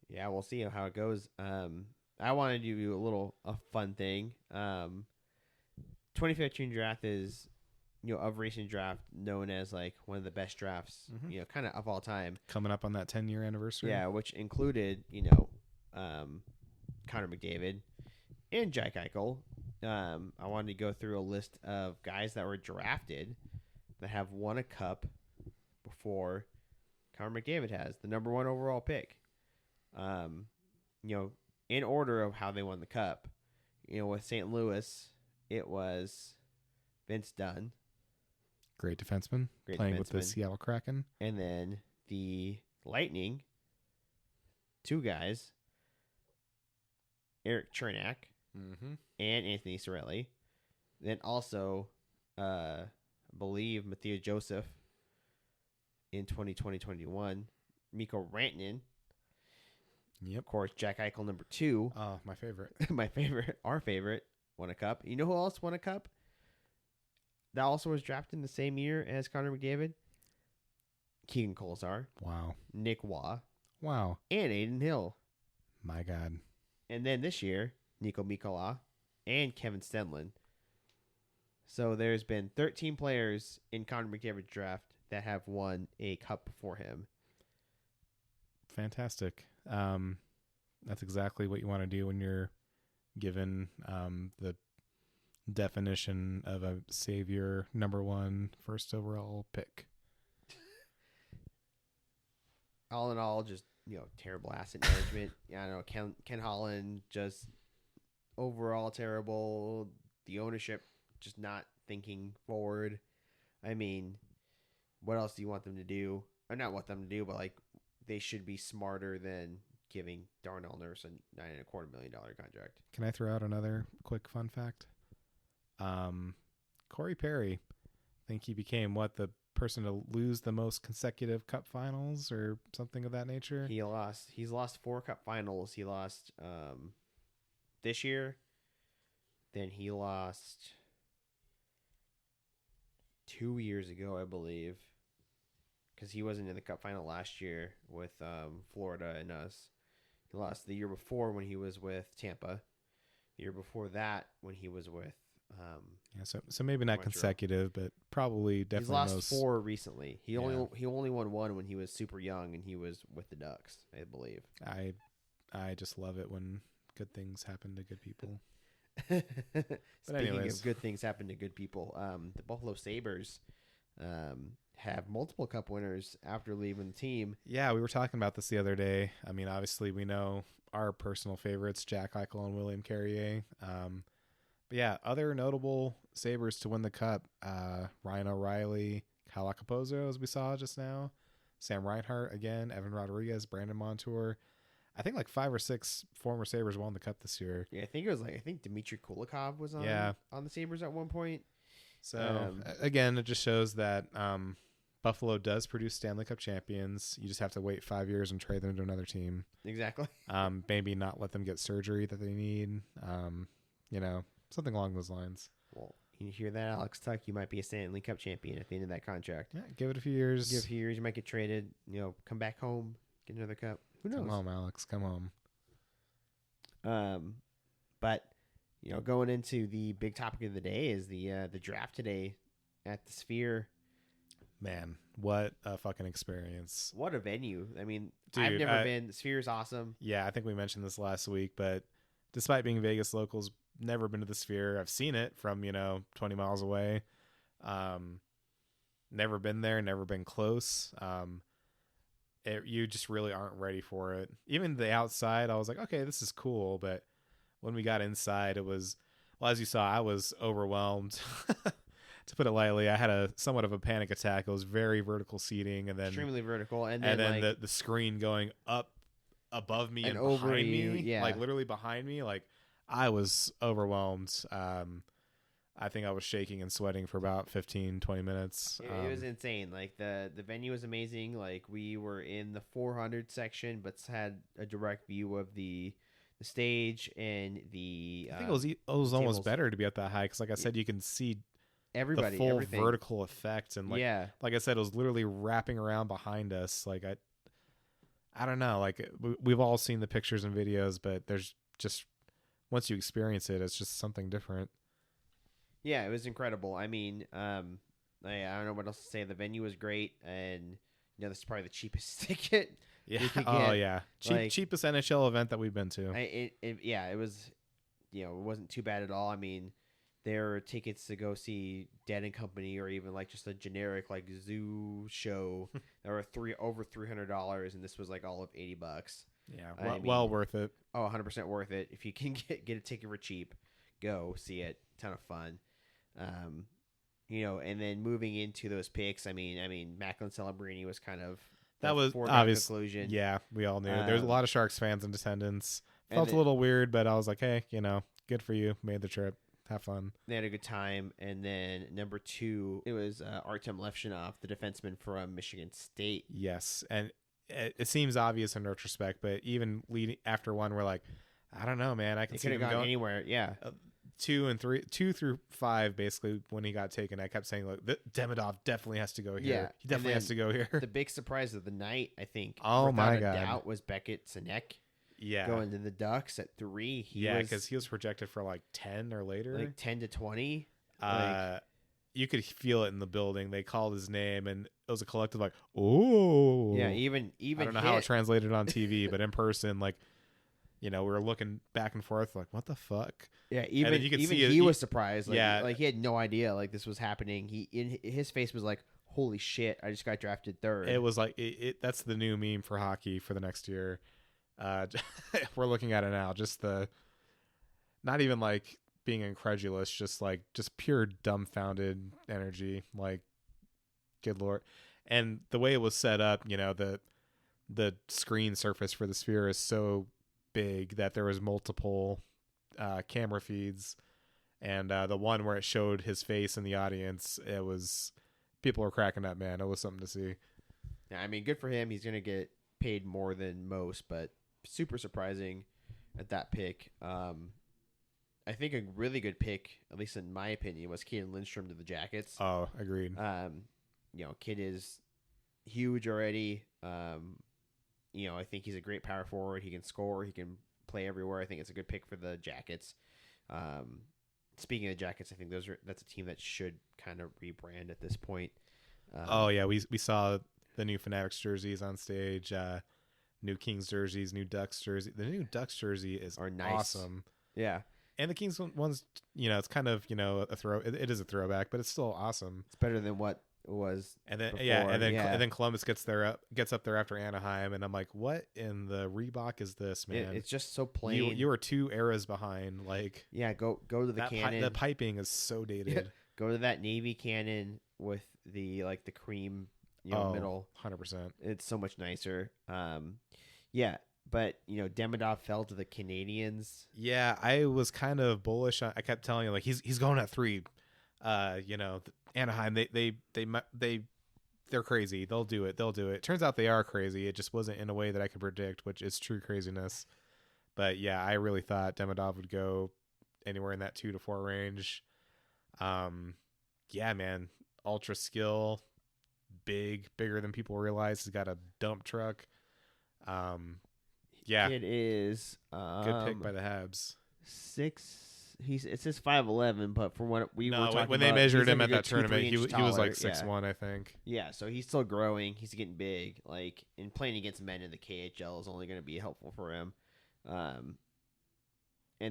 Yeah, we'll see how it goes. I want to give you a fun thing. 2015 draft is, of recent draft, known as like one of the best drafts, kind of all time. Coming up on that 10-year anniversary. Yeah, which included, Connor McDavid and Jack Eichel. I wanted to go through a list of guys that were drafted that have won a cup before Connor McDavid has, the number 1 overall pick. In order of how they won the cup. With St. Louis, it was Vince Dunn. Great defenseman. Playing with the Seattle Kraken. And then the Lightning, 2 guys, Eric Chernak and Anthony Cirelli. Then also, I believe, Matthew Joseph in 2020-21. Mikko Rantanen. Yep. Of course, Jack Eichel, number 2. Oh, my favorite. Our favorite, won a cup. You know who else won a cup? That also was drafted in the same year as Connor McDavid? Keegan Kolesar. Wow. Nick Waugh. Wow. And Aiden Hill. My God. And then this year, Nico Mikkola and Kevin Stenlund. So there's been 13 players in Connor McDavid's draft that have won a cup before him. Fantastic. That's exactly what you want to do when you're given the definition of a savior, number 1 first overall pick. All in all, just terrible asset management. I don't know, Ken Holland, just overall terrible. The ownership just not thinking forward. I mean, what else do you want them to do? Or not what them to do, but like they should be smarter than giving Darnell Nurse a $9.25 million contract. Can I throw out another quick fun fact? Corey Perry, I think he became the person to lose the most consecutive cup finals or something of that nature. He's lost 4 cup finals. He lost this year. Then he lost 2 years ago, I believe. because he wasn't in the Cup final last year with Florida and us. He lost the year before when he was with Tampa. The year before that when he was with. So maybe not Montreal. consecutive, but probably definitely He's lost 4 recently. He only won 1 when he was super young and he was with the Ducks, I believe. I just love it when good things happen to good people. Speaking of good things happen to good people, the Buffalo Sabres have multiple Cup winners after leaving the team. Yeah, we were talking about this the other day. I mean, obviously we know our personal favorites, Jack Eichel and William Carrier. But yeah, other notable Sabres to win the Cup, Ryan O'Reilly, Kyle Okposo, as we saw just now, Sam Reinhart again, Evan Rodriguez, Brandon Montour. I think like 5 or 6 former Sabres won the Cup this year. Yeah, I think Dmitry Kulikov was on the Sabres at one point. So again, it just shows that Buffalo does produce Stanley Cup champions. You just have to wait 5 years and trade them to another team. Exactly. Maybe not let them get surgery that they need. Something along those lines. Well, you hear that, Alex Tuck? You might be a Stanley Cup champion at the end of that contract. Yeah, give it a few years. You might get traded. Come back home, get another cup. Who knows? Come home, Alex. Come home. But going into the big topic of the day is the draft today at the Sphere. Man, what a fucking experience! What a venue! I mean, dude, I've never been. The Sphere is awesome. Yeah, I think we mentioned this last week, but despite being Vegas locals, never been to the Sphere. I've seen it from 20 miles away. Never been there. Never been close. You just really aren't ready for it. Even the outside, I was like, okay, this is cool. But when we got inside, it was, well, as you saw, I was overwhelmed. To put it lightly, I had somewhat of a panic attack. It was very vertical seating, and then extremely vertical, and then the screen going up above me and over behind you, me, yeah. like literally behind me. Like I was overwhelmed. I think I was shaking and sweating for about 15-20 minutes. It was insane. Like the venue was amazing. Like we were in the 400 section, but had a direct view of the stage and the. I think it was almost better to be at that high because, like I said, you can see everybody, the full everything. Vertical effect, and like I said, it was literally wrapping around behind us. Like I don't know. Like we've all seen the pictures and videos, but there's just once you experience it, it's just something different. Yeah, it was incredible. I mean, I don't know what else to say. The venue was great, and this is probably the cheapest ticket. Yeah. You could Oh get. yeah. Cheapest NHL event that we've been to. It was. It wasn't too bad at all. I mean, there are tickets to go see Dead and Company, or even like just a generic like zoo show. There were over $300, and this was like all of $80. Yeah, well worth it. Oh, 100% worth it. If you can get a ticket for cheap, go see it. Ton of fun. And then moving into those picks, I mean, Macklin Celebrini was kind of that was obvious conclusion. Yeah, we all knew. There's a lot of Sharks fans in attendance. Felt a little weird, but I was like, hey, good for you. Made the trip. Have fun. They had a good time. And then number 2, it was Artem Levshinov, the defenseman from Michigan State. Yes, and it seems obvious in retrospect, but even leading after one, we're like, I don't know, man. I can see him going anywhere. Yeah. 2 through 5, basically, when he got taken, I kept saying, like, Demidov definitely has to go here. Yeah. He definitely has to go here. The big surprise of the night, I think, oh my God, doubt, was Beckett Sinek. Yeah. Going to the Ducks at 3. Because he was projected for like 10 or later. Like 10 to 20. You could feel it in the building. They called his name, and it was a collective like, oh. Yeah, even I don't know how it translated on TV, but in person, like, we were looking back and forth like, what the fuck? Yeah, even he was surprised. Like, yeah. Like he had no idea like this was happening. His face was like, holy shit, I just got drafted 3rd. It was like, that's the new meme for hockey for the next year. We're looking at it now. Just not even like being incredulous, just pure dumbfounded energy. Like, good Lord. And the way it was set up, the screen surface for the Sphere is so big that there was multiple camera feeds, and the one where it showed his face in the audience, it was, people were cracking up, man. It was something to see. Yeah, I mean, good for him. He's gonna get paid more than most, but super surprising at that pick. I think a really good pick, at least in my opinion, was Keaton Lindstrom to the Jackets. Oh, agreed. Kid is huge already. I think he's a great power forward. He can score. He can play everywhere. I think it's a good pick for the Jackets. Speaking of the Jackets, I think that's a team that should kind of rebrand at this point. Oh yeah, we saw the new Fanatics jerseys on stage, new Kings jerseys, new Ducks jersey. The new Ducks jersey is nice. Awesome. Yeah, and the Kings one's it's kind of a throw. It is a throwback, but it's still awesome. It's better than what it was. And then before. and then Columbus gets up there after Anaheim, and I'm like, what in the Reebok is this, man? It's just so plain. You are 2 eras behind. Like, yeah, go to the cannon. The piping is so dated. Go to that navy cannon with the cream middle. 100%. It's so much nicer. Yeah, but Demidov fell to the Canadians. Yeah, I was kind of bullish. I kept telling you, like, he's going at 3. Anaheim, they're crazy. They'll do it. Turns out they are crazy. It just wasn't in a way that I could predict, which is true craziness. But yeah, I really thought Demidov would go anywhere in that 2 to 4 range. Yeah, man, ultra skill, bigger than people realize. He's got a dump truck. Yeah, it is good pick by the Habs. 6. It says 5'11", but from what we were talking when about, they measured him at that 2-3 tournament, he taller. was like 6'1", I think. Yeah, so he's still growing. He's getting big. Like, and playing against men in the KHL is only going to be helpful for him. And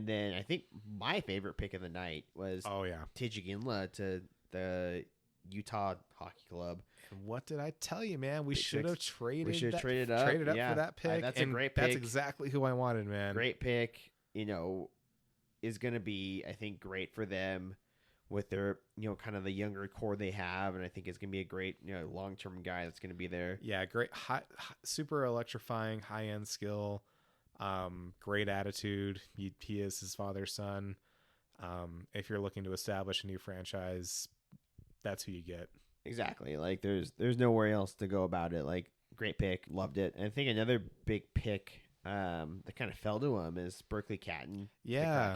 then I think my favorite pick of the night was Tijigila to the Utah Hockey Club. And what did I tell you, man? We should have traded. We should have traded up for that pick. That's a great pick. That's exactly who I wanted, man. Great pick. Is going to be, I think, great for them with their, kind of the younger core they have. And I think it's going to be a great, long-term guy that's going to be there. Yeah, great, super electrifying, high-end skill, great attitude. He is his father's son. If you're looking to establish a new franchise, that's who you get. Exactly. Like, there's nowhere else to go about it. Like, great pick. Loved it. And I think another big pick that kind of fell to him is Berkeley Catton. Yeah.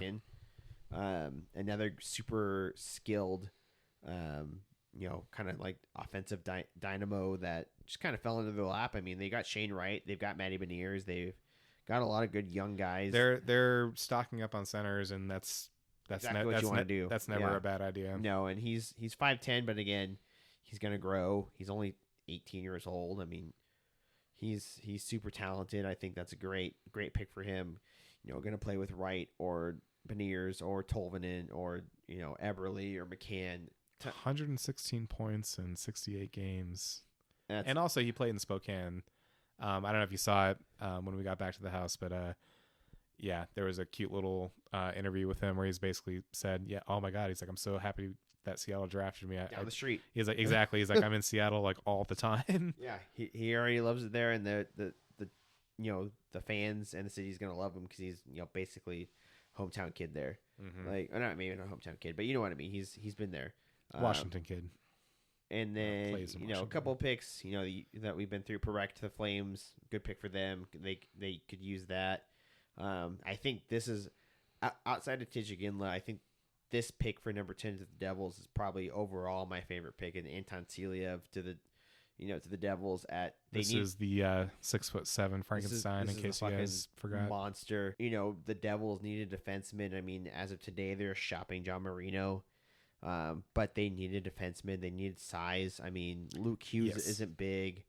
Another super skilled, kind of like offensive dynamo that just kind of fell into their lap. I mean, they got Shane Wright, they've got Matty Beniers, they've got a lot of good young guys. They're stocking up on centers, and that's exactly what you want to do. That's never a bad idea. No, and he's 5'10", but again, he's gonna grow. He's only 18 years old. I mean, he's super talented. I think that's a great pick for him. Going to play with Wright or Beniers or Tolvanen or Eberle or McCann. 116 points in 68 games, and also he played in Spokane. I don't know if you saw it when we got back to the house, but yeah, there was a cute little interview with him where he's basically said, "Yeah, oh my God," he's like, "I'm so happy that Seattle drafted me." Down the street. He's like, exactly. He's like, "I'm in Seattle like all the time." Yeah, he already loves it there, and the fans and the city's gonna love him because he's basically hometown kid there. Mm-hmm. Like, or not maybe not hometown kid, but you know what I mean. He's been there. Washington kid. And then a couple of picks that we've been through. Perec to the Flames, good pick for them. They could use that. I think this is outside of Tijigila. I think this pick for number 10 to the Devils is probably overall my favorite pick. And Anton Siliev to the Devils is the 6'7" Frankenstein. In case you guys forgot, monster. The Devils need a defenseman. I mean, as of today, they're shopping John Marino. But they need a defenseman. They need size. I mean, Luke Hughes isn't big.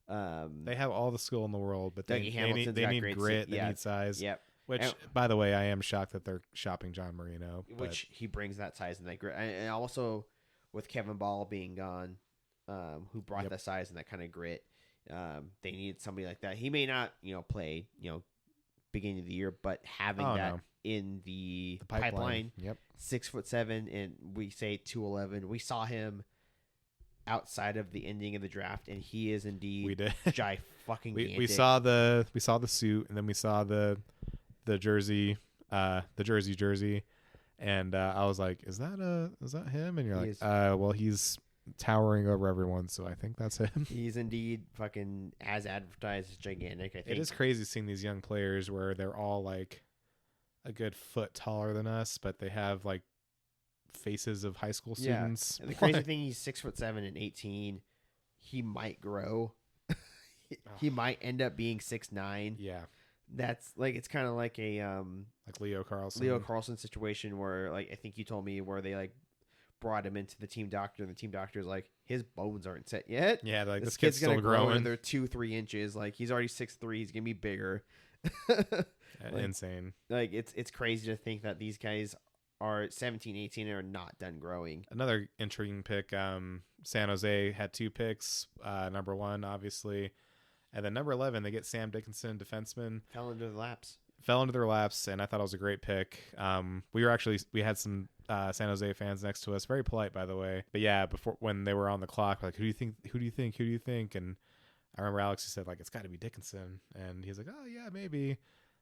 They have all the skill in the world, but they need grit. They need size. Yep. Which, by the way, I am shocked that they're shopping John Marino. Which he brings that size and that grit. And also, with Kevin Ball being gone, who brought that size and that kind of grit, they need somebody like that. He may not, play, beginning of the year, but having in the pipeline. Yep. 6'7", and we say 211. We saw him outside of the ending of the draft, and he is indeed we did. fucking. We saw the suit, and then we saw the jersey, and I was like, is that him? And you're like, well, he's towering over everyone, so I think that's him. He's indeed fucking as advertised, gigantic. I think it is crazy seeing these young players where they're all like a good foot taller than us, but they have like faces of high school students. And the crazy thing, he's 6'7" and 18. He might grow. he might end up being 6'9". Yeah, That's like it's kind of like a like Leo Carlson. Leo Carlson situation where like I think you told me where they like brought him into the team doctor and the team doctor's like his bones aren't set yet. Yeah, like This this kid's gonna still grow growing. another 2-3 inches. Like he's already 6'3". He's gonna be bigger. Insane. Like it's crazy to think that these guys are 17, 18 and are not done growing. Another intriguing pick. San Jose had 2 picks. Number 1, obviously, and then number 11 they get Sam Dickinson, defenseman. Fell into the laps. Fell into their laps, and I thought it was a great pick. We had some San Jose fans next to us, very polite, by the way. But yeah, before when they were on the clock, like, who do you think? Who do you think? Who do you think? And I remember Alex said like, it's got to be Dickinson, and he's like, oh yeah, maybe.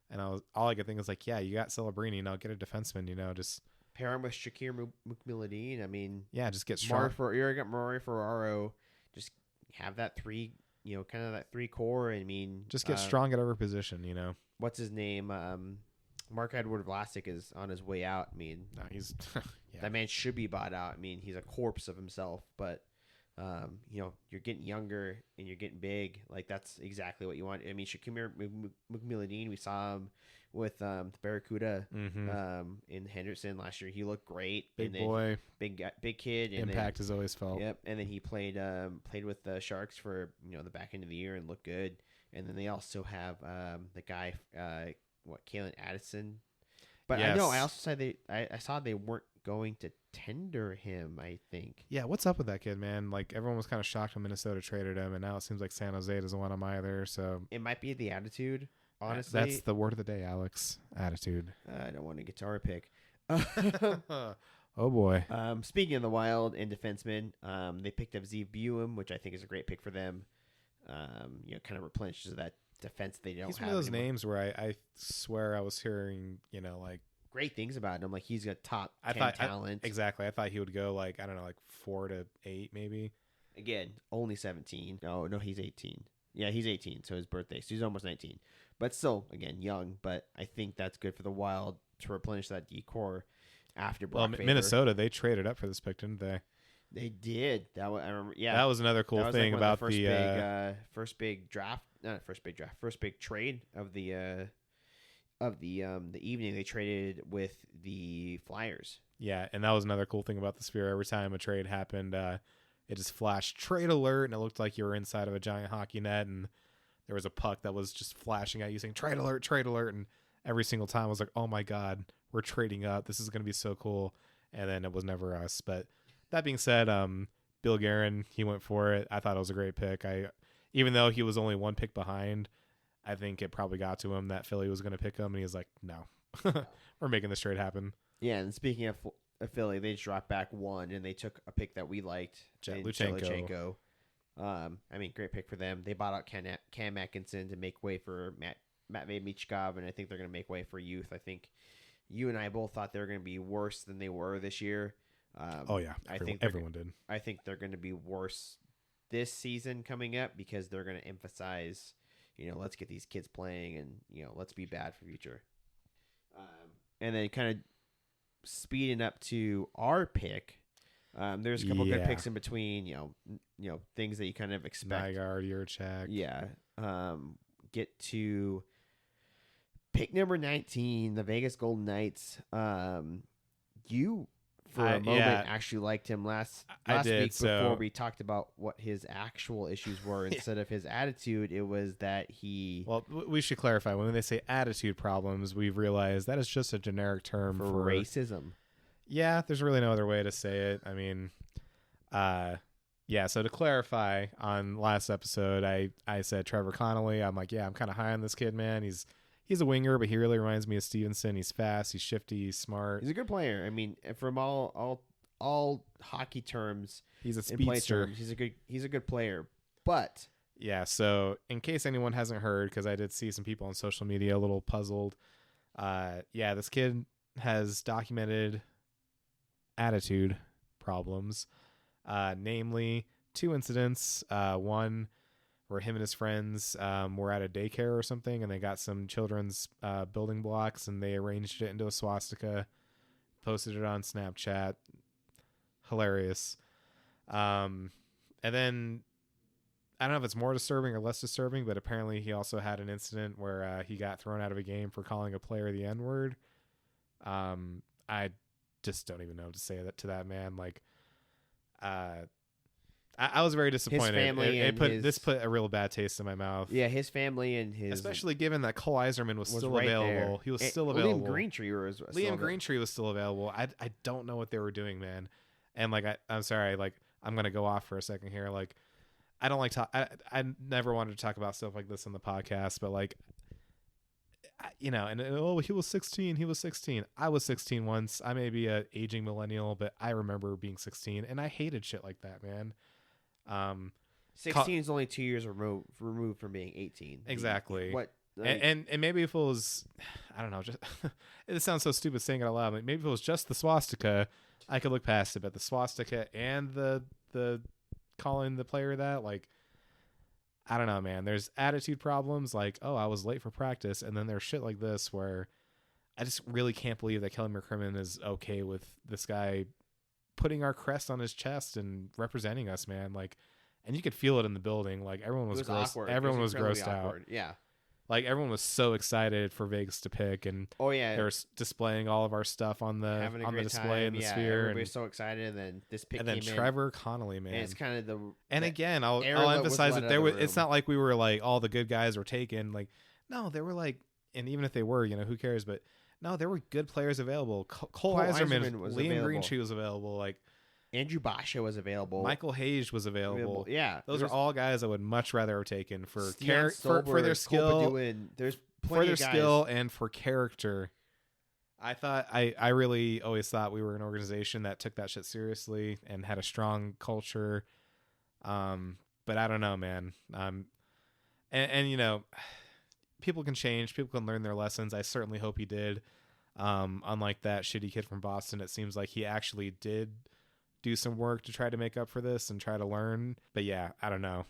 And all I could think was like, yeah, you got Celebrini, now get a defenseman, just Pair him with Shakir McMilladine. I mean, yeah, just get strong. You got Murray Ferraro. Just have that 3, kind of that 3 core. I mean, Just get strong at every position, What's his name? Mark Edward Vlasic is on his way out. I mean, No, he's yeah. that man should be bought out. I mean, he's a corpse of himself, but you're getting younger and you're getting big. Like that's exactly what you want. I mean, Shakir McMilladine, we saw him with the Barracuda in Henderson last year. He looked great. Big boy, big kid. And impact is always felt. Yep, and then he played with the Sharks for the back end of the year and looked good. And then they also have the guy, Kalen Addison. But yes. I know I also said I saw they weren't going to tender him, I think. Yeah, what's up with that kid, man? Like everyone was kind of shocked when Minnesota traded him, and now it seems like San Jose doesn't want him either. So it might be the attitude. Honestly, that's the word of the day, Alex. Attitude. I don't want to get to our pick. Oh boy. Speaking of the Wild and defensemen, they picked up Zeev Buem, which I think is a great pick for them. Kind of replenishes that defense they don't have. He's one of those anymore. names where I swear I was hearing, like great things about him. Like he's a top 10 talent. Exactly. I thought he would go like, I don't know, like 4 to 8 maybe. Again, only 17. No, he's 18. Yeah, he's 18, so his birthday. So he's almost 19. But still, again, young. But I think that's good for the Wild to replenish that D-core after Brock Faber. Minnesota, they traded up for this pick, didn't they? They did. I remember. Yeah, that was another cool thing about first big trade of the evening. They traded with the Flyers. Yeah, and that was another cool thing about the Sphere. Every time a trade happened, it just flashed trade alert, and it looked like you were inside of a giant hockey net, and there was a puck that was just flashing at you saying trade alert, and every single time I was like, oh my god, we're trading up. This is going to be so cool. And then it was never us. But that being said, Bill Guerin, he went for it. I thought it was a great pick. Even though he was only 1 pick behind, I think it probably got to him that Philly was going to pick him, and he was like, no, we're making this trade happen. Yeah, and speaking of Philly, they just dropped back 1, and they took a pick that we liked, Luchenko. I mean, great pick for them. They bought out Cam Atkinson to make way for Matvei Michkov, and I think they're going to make way for youth. I think you and I both thought they were going to be worse than they were this year. Oh yeah, everyone did. I think they're going to be worse this season coming up because they're going to emphasize, let's get these kids playing and let's be bad for future. And then kind of speeding up to our pick. There's a couple good picks in between. Things that you kind of expect. Nygaard, Yurchak. Yeah. Get to pick number 19, the Vegas Golden Knights. You, for a moment, actually liked him last week before we talked about what his actual issues were. Instead of his attitude, it was that he... Well, we should clarify. When they say attitude problems, we've realized that is just a generic term for racism. Yeah, there's really no other way to say it. I mean, so to clarify, on last episode, I said Trevor Connelly. I'm like, I'm kind of high on this kid, man. He's a winger, but he really reminds me of Stevenson. He's fast, he's shifty, he's smart. He's a good player. I mean, from all hockey terms, he's a speedster. He's a good player. But yeah, so in case anyone hasn't heard, because I did see some people on social media a little puzzled. This kid has documented attitude problems, namely 2 incidents. One where him and his friends were at a daycare or something, and they got some children's building blocks, and they arranged it into a swastika, posted it on Snapchat. Hilarious. And then I don't know if it's more disturbing or less disturbing, but apparently he also had an incident where he got thrown out of a game for calling a player the N-word. I just don't even know what to say to that man. Like, I was very disappointed. His family This put a real bad taste in my mouth. Yeah, his family and his... Especially given that Cole Iserman was still right available. there. He was still available. Liam Greentree was still available. I don't know what they were doing, man. And, like, I'm sorry. Like, I'm going to go off for a second here. Like, I don't like talk. I never wanted to talk about stuff like this on the podcast, but, like, you know, and he was 16. He was 16. I was 16 once. I may be a aging millennial, but I remember being 16, and I hated shit like that, man. 16 is only 2 years removed from being 18. Exactly. What? Like, and maybe if it was, I don't know, just it sounds so stupid saying it out loud. But maybe if it was just the swastika, I could look past it. But the swastika and the calling the player that, like, I don't know, man. There's attitude problems, like, oh, I was late for practice, and then there's shit like this where I just really can't believe that Kelly McCrimmon is okay with this guy putting our crest on his chest and representing us, man. Like, and you could feel it in the building. Like, everyone was gross. Awkward. Everyone was grossed awkward. out. Yeah. Like, everyone was so excited for Vegas to pick, and they were displaying all of our stuff on the display in the sphere. Everybody's so excited, and then this pick. And then Trevor Connelly, man. And it's kind of the. And again, I'll emphasize that it's not like we were like all the good guys were taken. Like, no, they were like, and even if they were, you know, who cares? But no, there were good players available. Cole Iserman was Liam Greentree was available. Like, Andrew Basha was available. Michael Hayes was available. Yeah, those are all guys I would much rather have taken for for their skill. There's for their skill and for character. I really always thought we were an organization that took that shit seriously and had a strong culture. But I don't know, man. And you know, people can change. People can learn their lessons. I certainly hope he did. Unlike that shitty kid from Boston, it seems like he actually did do some work to try to make up for this and try to learn. But yeah, I don't know.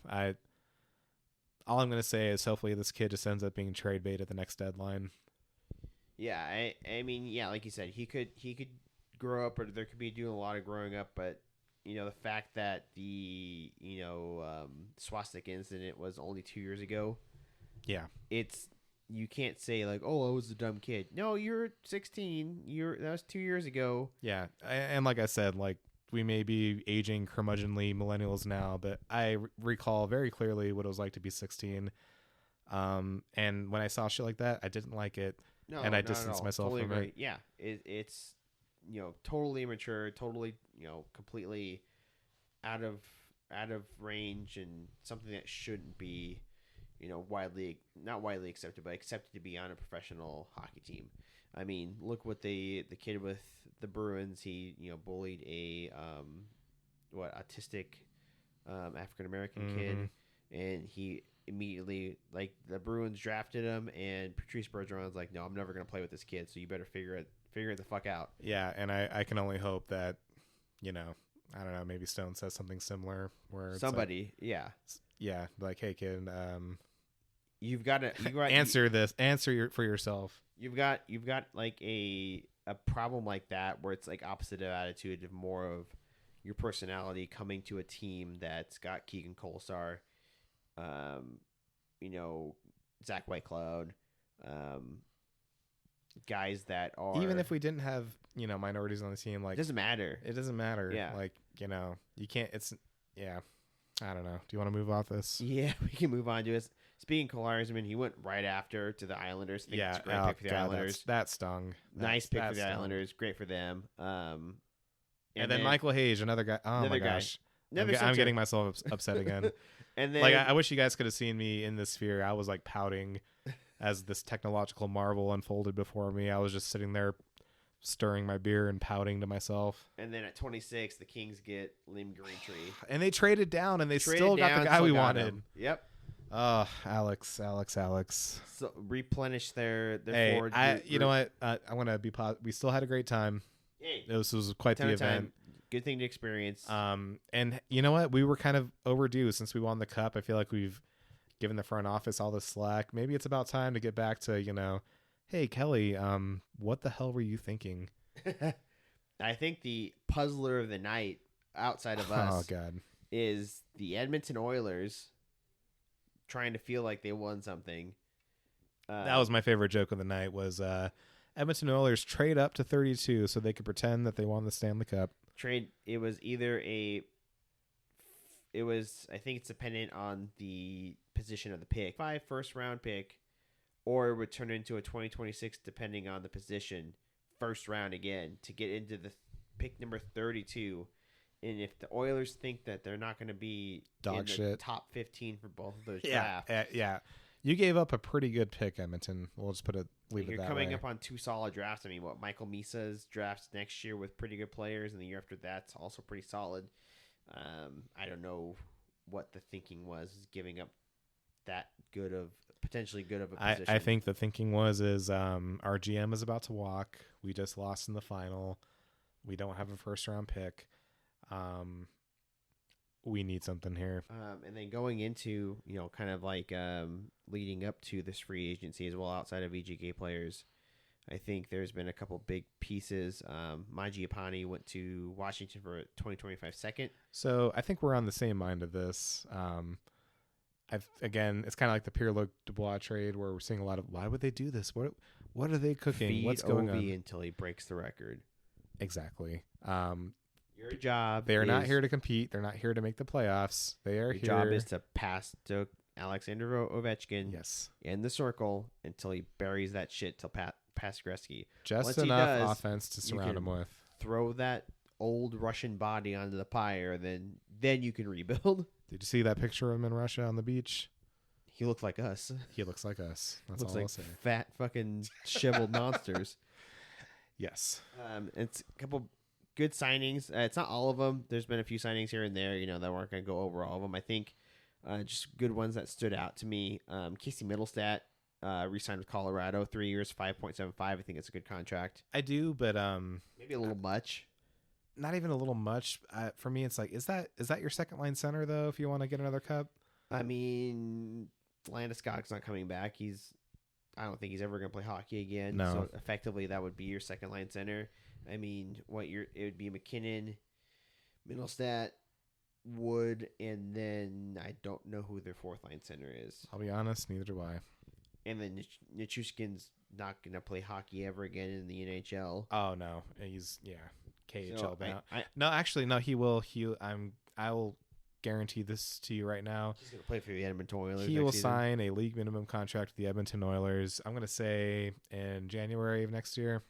All I'm going to say is hopefully this kid just ends up being trade bait at the next deadline. Yeah, I mean, yeah, like you said, he could grow up, or there could be doing a lot of growing up, but you know, the fact that the swastika incident was only 2 years ago. Yeah. You can't say like, oh, I was a dumb kid. No, you're 16. That was 2 years ago. Yeah, and like I said, like, we may be aging curmudgeonly millennials now, but I recall very clearly what it was like to be 16. And when I saw shit like that, I didn't like it, and I distanced myself totally from agree. it. Yeah, it's, you know, totally immature, totally, you know, completely out of range, and something that shouldn't be, you know, not widely accepted, but accepted to be on a professional hockey team. I mean, look what the kid with the Bruins, he, you know, bullied a autistic African American kid, and he immediately, like, the Bruins drafted him, and Patrice Bergeron's like, no, I'm never going to play with this kid, so you better figure it the fuck out. Yeah, and I can only hope that, you know, I don't know, maybe Stone says something similar where it's somebody, like, hey kid, you've got to answer for yourself. You've got like a problem like that, where it's like opposite of attitude, of more of your personality coming to a team that's got Keegan Kolesar, you know, Zach Whitecloud, guys that are, even if we didn't have, you know, minorities on the team, like, it doesn't matter. Yeah, like, you know, you can't. I don't know. Do you want to move off this? Yeah, we can move on to it. Speaking of Cole Iserman, he went right after to the Islanders. I think it's a great pick for the Islanders. That stung. Nice pick for the Islanders. Great for them. And then Michael Hayes, another guy. Oh my gosh. I'm getting myself upset again. And then, like, I wish you guys could have seen me in this sphere. I was like pouting as this technological marvel unfolded before me. I was just sitting there stirring my beer and pouting to myself. And then at 26, the Kings get Liam Greentree. And they traded down, and they still got the guy we wanted. Yep. Oh, Alex. So replenish their forward. You know what? I want to be positive. We still had a great time. Hey, this was quite the event. Good thing to experience. And you know what? We were kind of overdue since we won the cup. I feel like we've given the front office all the slack. Maybe it's about time to get back to, you know, hey, Kelly, what the hell were you thinking? I think the puzzler of the night outside of us God. is the Edmonton Oilers trying to feel like they won something. That was my favorite joke of the night. Was Edmonton Oilers trade up to 32 so they could pretend that they won the Stanley Cup. Trade. It was I think it's dependent on the position of the pick. 5 first-round pick, or it would turn into a 2026 depending on the position. First round again to get into the pick number 32. And if the Oilers think that they're not going to be Dog in the shit. top 15 for both of those Yeah, drafts, yeah. You gave up a pretty good pick, Edmonton. We'll just leave it you're that coming way. up on 2 solid drafts. I mean, Michael Misa's drafts next year with pretty good players, and the year after that's also pretty solid. I don't know what the thinking was giving up that potentially good of a position. I think the thinking is our GM is about to walk. We just lost in the final. We don't have a first round pick. We need something here. And then going into, kind of like leading up to this free agency as well, outside of VGK players, I think there's been a couple big pieces. Mangiapane went to Washington for a 2025 second. So I think we're on the same mind of this. Again, it's kind of like the Pierre-Luc Dubois trade where we're seeing a lot of, why would they do this? What are they cooking? Feed What's going OV on? until he breaks the record. Exactly. Your job. They are not here to compete. They're not here to make the playoffs. They are your here. job is to pass to Alexander Ovechkin Yes. in the circle until he buries that shit till past Gretzky. Just Once he enough does, offense to surround can him with. Throw that old Russian body onto the pyre, then you can rebuild. Did you see that picture of him in Russia on the beach? He looked like us. He looks like us. That's Looks all like I'll say. fat fucking shriveled monsters. Yes. It's a couple good signings. It's not all of them. There's been a few signings here and there, that weren't going to go over all of them. I think just good ones that stood out to me. Casey Middlestat re-signed with Colorado, 3 years, 5.75. I think it's a good contract. I do, but Maybe a little much. not even a little much. For me, it's like, is that your second line center though? If you want to get another cup, I mean, Landeskog's not coming back. I don't think he's ever going to play hockey again. No. So effectively, that would be your second line center. I mean, it would be McKinnon, Middlestat, Wood, and then I don't know who their fourth line center is. I'll be honest, neither do I. And then Nichushkin's not going to play hockey ever again in the NHL. Oh no, he's KHL So bound. I No, actually, no. He will. I will guarantee this to you right now. he's going to play for the Edmonton Oilers. He next will season. sign a league minimum contract with the Edmonton Oilers. I'm going to say in January of next year.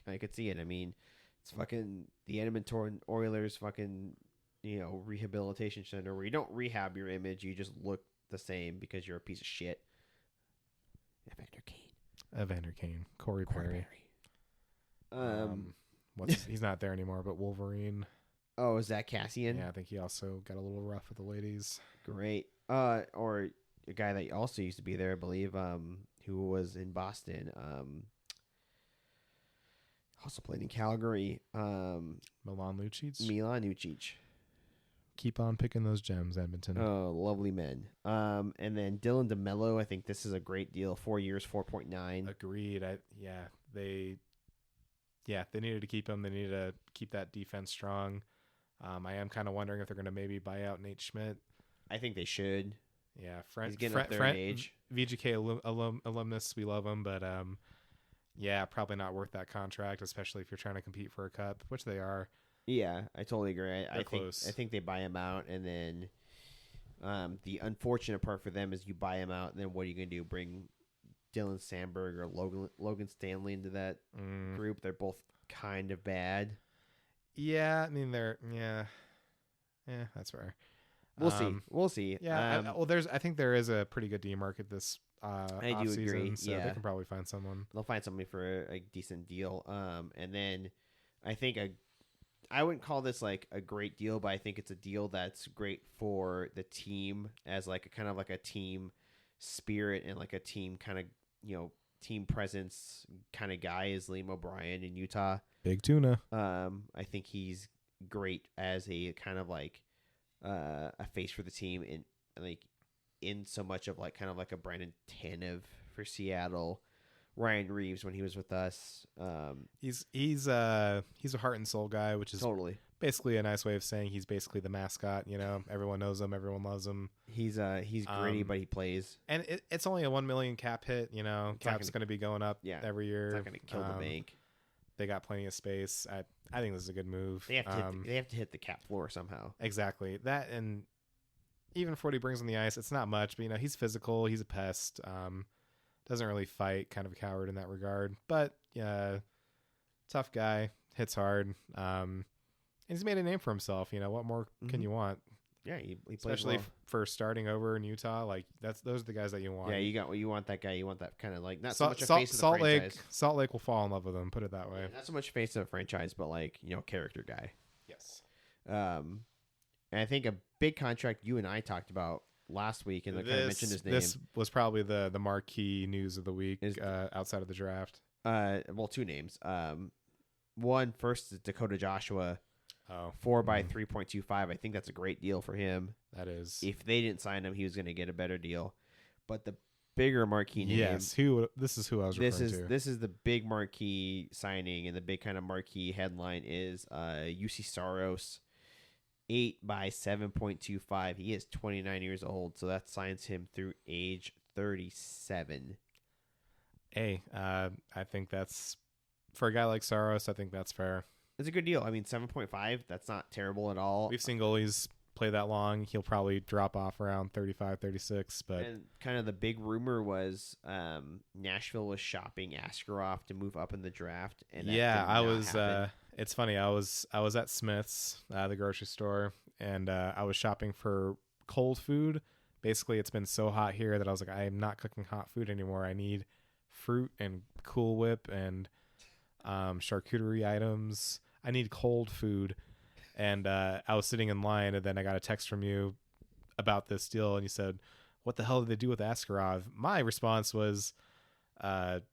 I could see it. I mean, it's fucking the Edmonton Oilers fucking, rehabilitation center where you don't rehab your image. You just look the same because you're a piece of shit. Evander Kane, Corey Perry. Perry. He's not there anymore, but Wolverine. Oh, is that Cassian? Yeah, I think he also got a little rough with the ladies. Great. Or a guy that also used to be there, I believe, who was in Boston. Also played in Calgary. Milan Lucic. Milan Lucic. Keep on picking those gems, Edmonton. Oh, lovely men. And then Dylan DeMello, I think this is a great deal. 4 years, 4.9. Agreed. They needed to keep him. They needed to keep that defense strong. I am kind of wondering if they're going to maybe buy out Nate Schmidt. I think they should. Yeah, He's getting up there in age. VGK alumnus, we love him, but probably not worth that contract, especially if you're trying to compete for a cup, which they are. Yeah, I totally agree. I close. think they buy him out, and then the unfortunate part for them is you buy him out, and then what are you going to do? Bring Dylan Sandberg or Logan Stanley into that group? They're both kind of bad. Yeah, I mean that's fair. We'll see. Yeah, I think there is a pretty good D market this I do offseason, agree. so Yeah, they can probably find someone. they'll find somebody for a decent deal. And then I think I wouldn't call this like a great deal, but I think it's a deal that's great for the team as like a kind of like a team spirit and like a team kind of team presence kind of guy is Liam O'Brien in Utah. Big tuna. I think he's great as a kind of like a face for the team in so much of like kind of like a Brandon Tanev for Seattle. Ryan Reeves when he was with us. He's a heart and soul guy, which is Totally. basically a nice way of saying he's basically the mascot. You know, everyone knows him, everyone loves him. He's gritty, but he plays. And it's only a 1 million cap hit. You know, cap's going to be going up every year. It's not going to kill the bank. They got plenty of space. I think this is a good move. They have to hit the cap floor somehow. Exactly that, and even for what he brings on the ice, it's not much. But you know, he's physical. He's a pest. Doesn't really fight. Kind of a coward in that regard. But yeah, tough guy. Hits hard. And he's made a name for himself. You know, what more can you want? Yeah, he plays especially well. For starting over in Utah. Like those are the guys that you want. Yeah, you want that guy. You want that kind of like not so much a face of the franchise. Salt Lake will fall in love with him. Put it that way. Yeah, not so much face of the franchise, but like character guy. Yes. And I think a big contract you and I talked about last week, and I kind of mentioned his name. This was probably the marquee news of the week outside of the draft. Well, two names. One first is Dakota Joshua. Oh, 4 by 3.25. I think that's a great deal for him. That is. If they didn't sign him, he was going to get a better deal. But the bigger marquee name. Yes, this is who I was referring to. This is the big marquee signing, and the big kind of marquee headline is UC Saros, 8 by 7.25. He is 29 years old, so that signs him through age 37. Hey, I think that's for a guy like Saros. I think that's fair. It's a good deal. I mean, 7.5, that's not terrible at all. We've seen goalies play that long. He'll probably drop off around 35, 36. But and kind of the big rumor was Nashville was shopping Askarov to move up in the draft. And I was. It's funny. I was at Smith's, the grocery store, and I was shopping for cold food. Basically, it's been so hot here that I was like, I am not cooking hot food anymore. I need fruit and Cool Whip and charcuterie items. I need cold food. And I was sitting in line, and then I got a text from you about this deal, and you said, what the hell did they do with Askarov? My response was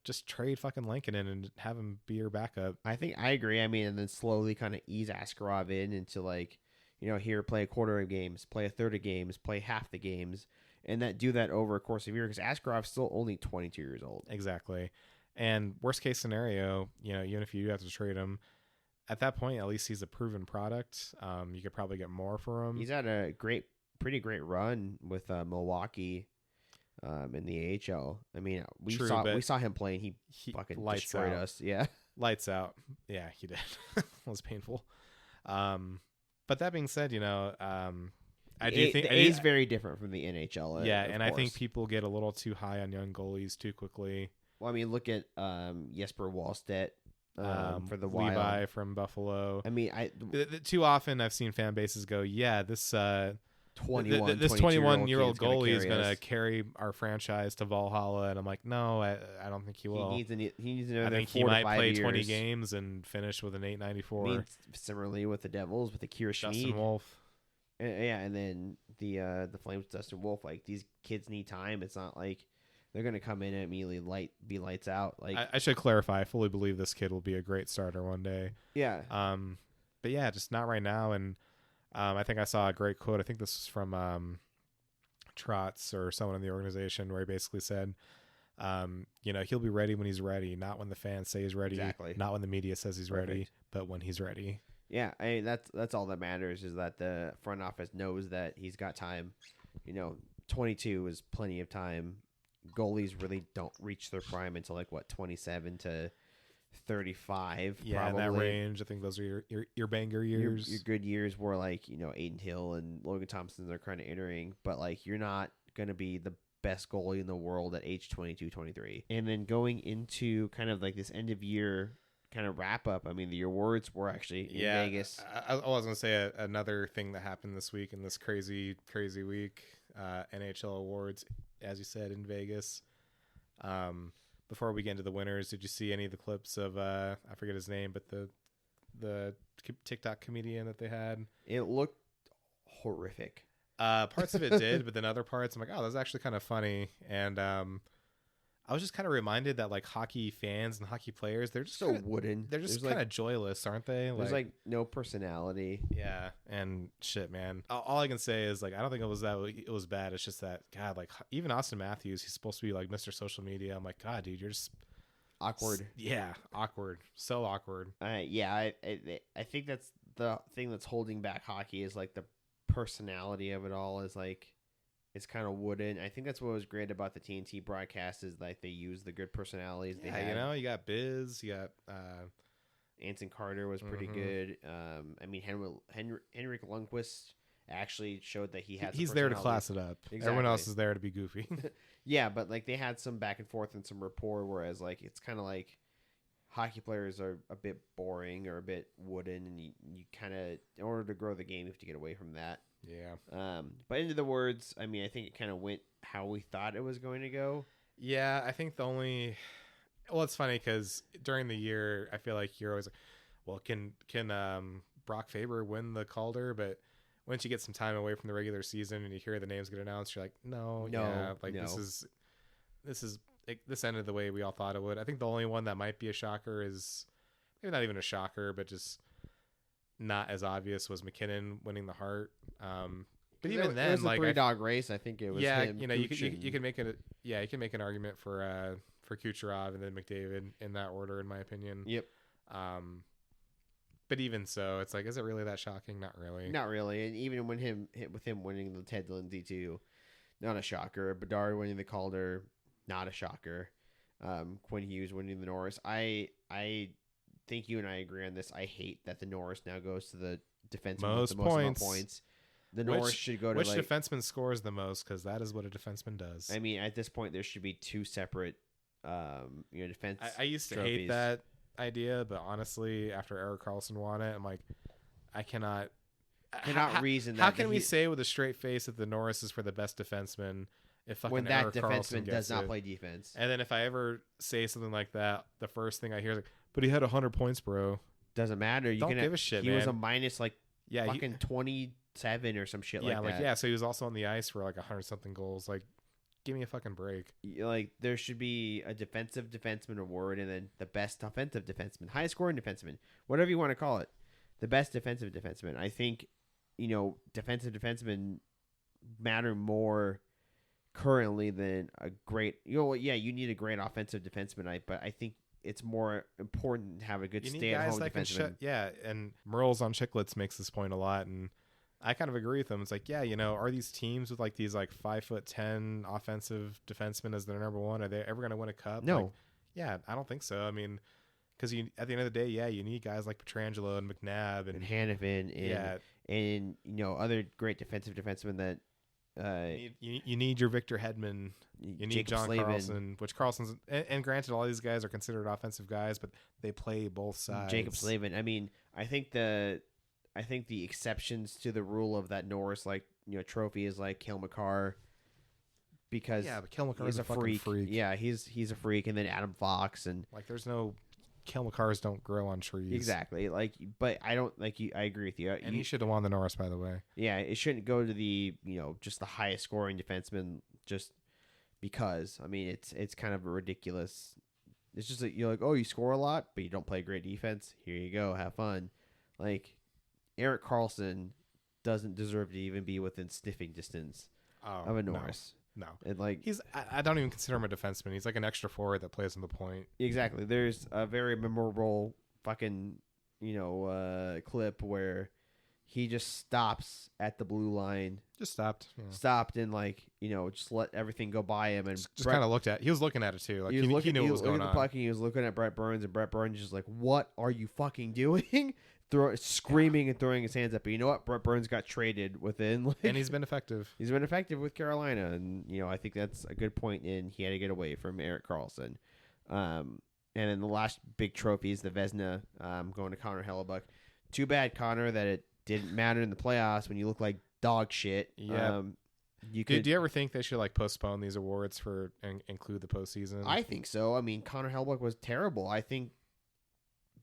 just trade fucking Lincoln and have him be your backup. I think I agree. I mean, and then slowly kind of ease Askarov in into like, here, play a quarter of games, play a third of games, play half the games, and do that over a course of a year, because Askarov's still only 22 years old. Exactly. And worst case scenario, even if you do have to trade him, at that point, at least he's a proven product. You could probably get more for him. He's had a pretty great run with Milwaukee in the AHL. I mean, we saw him playing. He fucking destroyed us. Yeah, lights out. Yeah, he did. It was painful. But that being said, I do think the A is very different from the NHL. Yeah, and I think people get a little too high on young goalies too quickly. Well, I mean, look at Jesper Wallstedt for the Wild. Levi from Buffalo. I mean, too often I've seen fan bases go, yeah, this 21-year-old goalie is going to carry our franchise to Valhalla, and I'm like, no, I don't think he will. He needs another I think 4 he to might 5 play years. 20 games and finish with an 894. I mean, similarly with the Devils, with the Kira Schmid. Dustin Wolf. Yeah, and then the Flames, Dustin Wolf. Like, these kids need time. It's not like they're going to come in and immediately be lights out. Like, I should clarify. I fully believe this kid will be a great starter one day. Yeah. But yeah, just not right now. And I think I saw a great quote. I think this was from Trotz or someone in the organization, where he basically said, he'll be ready when he's ready, not when the fans say he's ready, exactly. Not when the media says he's Perfect. ready, but when he's ready. Yeah, I mean, that's all that matters, is that the front office knows that he's got time. 22 is plenty of time. Goalies really don't reach their prime until 27 to 35. Yeah, probably. in that range. I think those are your banger years. Your good years where Aiden Hill and Logan Thompson are kind of entering, but you're not going to be the best goalie in the world at age 22, 23. And then going into kind of this end of year kind of wrap up. I mean, the awards were actually in Vegas. I was going to say another thing that happened this week, in this crazy week, NHL awards, as you said, in Vegas. Before we get into the winners, did you see any of the clips of I forget his name, but the TikTok comedian that they had? It looked horrific. Parts of it did, but then other parts, I'm like, oh, that's actually kind of funny. And I was just kind of reminded that hockey fans and hockey players, they're just so wooden. They're just kind of joyless, aren't they? There's no personality. Yeah, and shit, man. All I can say is I don't think it was bad. It's just that, God, even Austin Matthews, he's supposed to be Mr. Social Media. I'm like, God, dude, you're just awkward. Yeah, awkward. So awkward. Yeah, I think that's the thing that's holding back hockey is like the personality of it all is like it's kind of wooden. I think that's what was great about the TNT broadcast is like they use the good personalities they Yeah, had. you got Biz, you got Anson Carter was pretty good. I mean, Henrik Lundqvist actually showed that he had. He's some there to personality. class it up. Exactly. Everyone else is there to be goofy. Yeah, but like they had some back and forth and some rapport, whereas like it's kind of like hockey players are a bit boring or a bit wooden, and you kind of in order to grow the game, you have to get away from that. Yeah. But into the words, I mean, I think it kind of went how we thought it was going to go. Yeah, I think the only it's funny because during the year, I feel like you're always like, well, can Brock Faber win the Calder? But once you get some time away from the regular season and you hear the names get announced, you're like, no, this ended the way we all thought it would. I think the only one that might be a shocker is maybe not even a shocker, but just not as obvious was McKinnon winning the Hart. But even then, it was a like three-dog race. I think it was him. You can make it. Yeah, you can make an argument for Kucherov and then McDavid in that order, in my opinion. Yep. But even so, it's like, is it really that shocking? Not really. Not really. And even when him winning the Ted Lindsay too, not a shocker. Bedard winning the Calder, not a shocker. Quinn Hughes winning the Norris. I think you and I agree on this. I hate that the Norris now goes to the defenseman with the most amount of points. The Norris should go to which defenseman scores the most, because that is what a defenseman does. I mean, at this point, there should be two separate, defense. I used to hate that idea, but honestly, after Erik Karlsson won it, I'm like, I cannot reason that. How can we say with a straight face that the Norris is for the best defenseman if fucking when that Erik defenseman does not it? play defense? And then if I ever say something like that, the first thing I hear is like, but he had 100 points, bro. Doesn't matter. Don't give a shit, He man. was a minus fucking 27 or some shit like that. Yeah, so he was also on the ice for like 100 something goals. Like, give me a fucking break. Like, there should be a defensive defenseman award and then the best offensive defenseman, high scoring defenseman, whatever you want to call it. The best defensive defenseman. I think, defensive defensemen matter more currently than a great, you need a great offensive defenseman, but I think it's more important to have a good stay-at-home defenseman. And Merle's on Chicklets makes this point a lot, and I kind of agree with him. It's like, are these teams with like these like 5'10" offensive defensemen as their number one? Are they ever going to win a cup? No. Like, I don't think so. I mean, because at the end of the day, you need guys like Pietrangelo and McNabb and Hanifin and other great defensive defensemen that you need your Victor Hedman. You need John Carlson, which Carlson's and granted, all these guys are considered offensive guys, but they play both sides. Jacob Slavin. I mean, I think the exceptions to the rule of that Norris trophy is like Cale Makar, because but Cale Makar is a freak. Yeah, he's a freak, and then Adam Fox and like there's no Cale Makars don't grow on trees. Exactly. Like, but I don't like you. I agree with you. And he should have won the Norris, by the way. Yeah, it shouldn't go to the just the highest scoring defenseman just because. I mean, it's kind of a ridiculous. It's just like you're like, oh, you score a lot, but you don't play great defense. Here you go, have fun. Like, Erik Karlsson doesn't deserve to even be within sniffing distance of a Norris. No. And like I don't even consider him a defenseman. He's like an extra forward that plays on the point. Exactly. There's a very memorable fucking clip where he just stops at the blue line. Just stopped. Stopped and just let everything go by him and just kind of looked at. He was looking at it too. Like he knew what was going on. He was looking at Brett Burns, and Brett Burns just like, "What are you fucking doing?" Screaming and throwing his hands up. But you know what? Brett Burns got traded within, and he's been effective. He's been effective with Carolina, and I think that's a good point. And he had to get away from Erik Karlsson. And then the last big trophy is the Vezina, going to Connor Hellebuck. Too bad, Connor, that it didn't matter in the playoffs when you look like dog shit. Yeah. Do you ever think they should postpone these awards and include the postseason? I think so. I mean, Connor Hellebuck was terrible. I think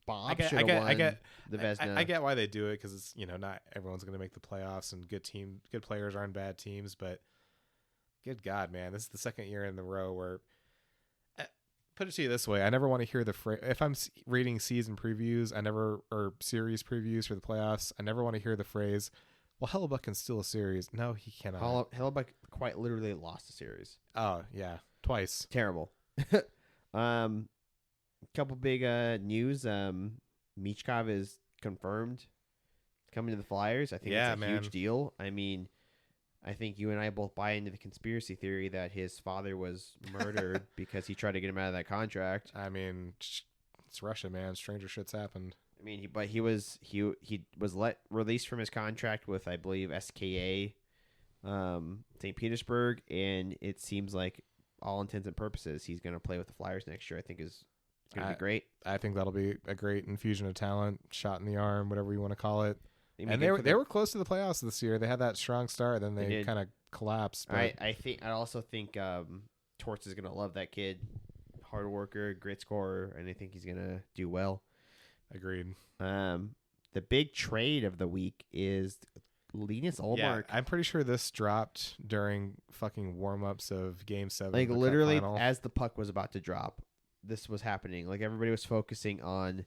Bob should have won the Vezina. I get why they do it, because it's not everyone's going to make the playoffs, and good players are on bad teams. But good God, man, this is the second year in a row where. Put it to you this way: I never want to hear the phrase. If I'm reading season previews, or series previews for the playoffs, I never want to hear the phrase, "Well, Hellebuck can steal a series." No, he cannot. Hellebuck quite literally lost a series. Oh yeah, twice. Terrible. Couple big news. Michkov is confirmed coming to the Flyers. I think Yeah, it's a huge deal. I mean, I think you and I both buy into the conspiracy theory that his father was murdered because he tried to get him out of that contract. I mean, it's Russia, man. Stranger shit's happened. I mean, he was released from his contract with, I believe, SKA, St. Petersburg, and it seems like all intents and purposes he's going to play with the Flyers next year. I think it's going to be great. I think that'll be a great infusion of talent, shot in the arm, whatever you want to call it. And they were close to the playoffs this year. They had that strong start, then they kind of collapsed. But I also think Torts is going to love that kid, hard worker, great scorer, and I think he's going to do well. Agreed. The big trade of the week is Linus Ullmark. Yeah, I'm pretty sure this dropped during fucking warm-ups of Game 7. Like, literally, as the puck was about to drop, this was happening. Like, everybody was focusing on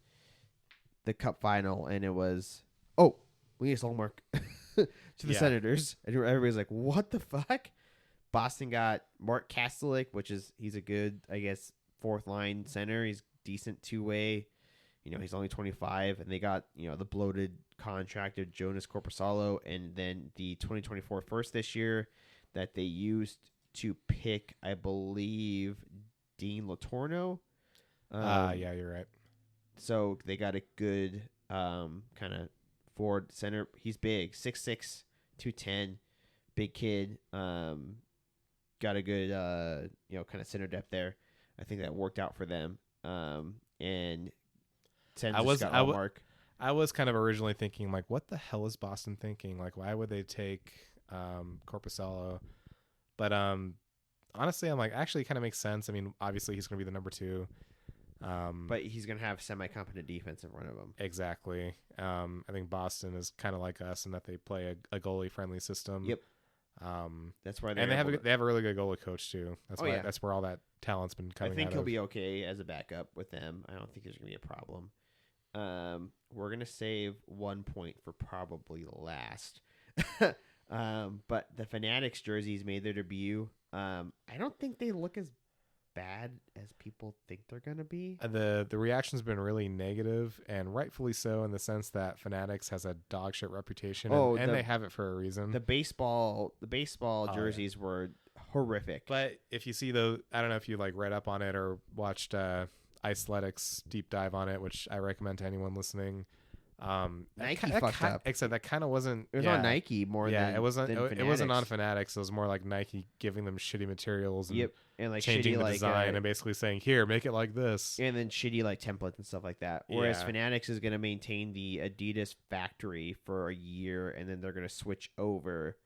the Cup final, and it was, Linus Ullmark to the Senators. And everybody's like, what the fuck? Boston got Mark Kastelik, he's a good, I guess, fourth-line center. He's decent two-way. He's only 25, and they got, the bloated contract of Jonas Corposalo, and then the 2024 first this year that they used to pick, I believe, Dean Latorno. Yeah, you're right. So they got a good kind of forward center. He's big, 6'6", 210, big kid. Got a good, kind of center depth there. I think that worked out for them. And I was kind of originally thinking, like, what the hell is Boston thinking? Like, why would they take Corposalo? But honestly, I'm like, actually, it kind of makes sense. I mean, obviously, he's going to be the number 2. But he's going to have semi-competent defense in front of him. Exactly. I think Boston is kind of like us in that they play a goalie-friendly system. Yep. That's why they have a really good goalie coach too. That's where all that talent's been coming. I think out he'll of. be okay as a backup with them. I don't think there's gonna be a problem. We're gonna save 1 point for probably last. But the Fanatics jerseys made their debut. I don't think they look as bad as people think they're gonna be. The reaction's been really negative, and rightfully so, in the sense that Fanatics has a dog shit reputation, and they have it for a reason. The baseball jerseys were horrific. But if you see I don't know if you like read up on it or watched Iceletics deep dive on it, which I recommend to anyone listening. Nike fucked up. Except that kind of wasn't. It was on Nike more than. It wasn't. Than it wasn't on Fanatics. It was more like Nike giving them shitty materials. And and like changing shitty, the design and basically saying, "Here, make it like this." And then shitty like templates and stuff like that. Whereas Fanatics is going to maintain the Adidas factory for a year, and then they're going to switch over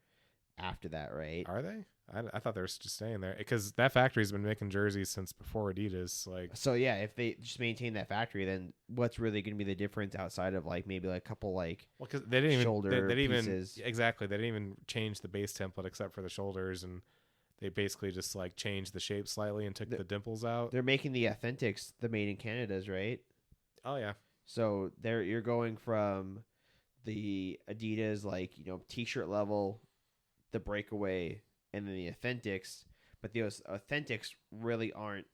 after that, right? Are they? I thought they were just staying there because that factory's been making jerseys since before Adidas. Like, so yeah, if they just maintain that factory, then what's really going to be the difference outside of like maybe like a couple like because they didn't shoulder pieces. Exactly, they didn't even change the base template except for the shoulders, and they basically just like changed the shape slightly and took the dimples out. They're making the Authentics the made in Canada's, right? Oh yeah. So you're going from the Adidas like t-shirt level, the breakaway, and then the Authentics, but those Authentics really aren't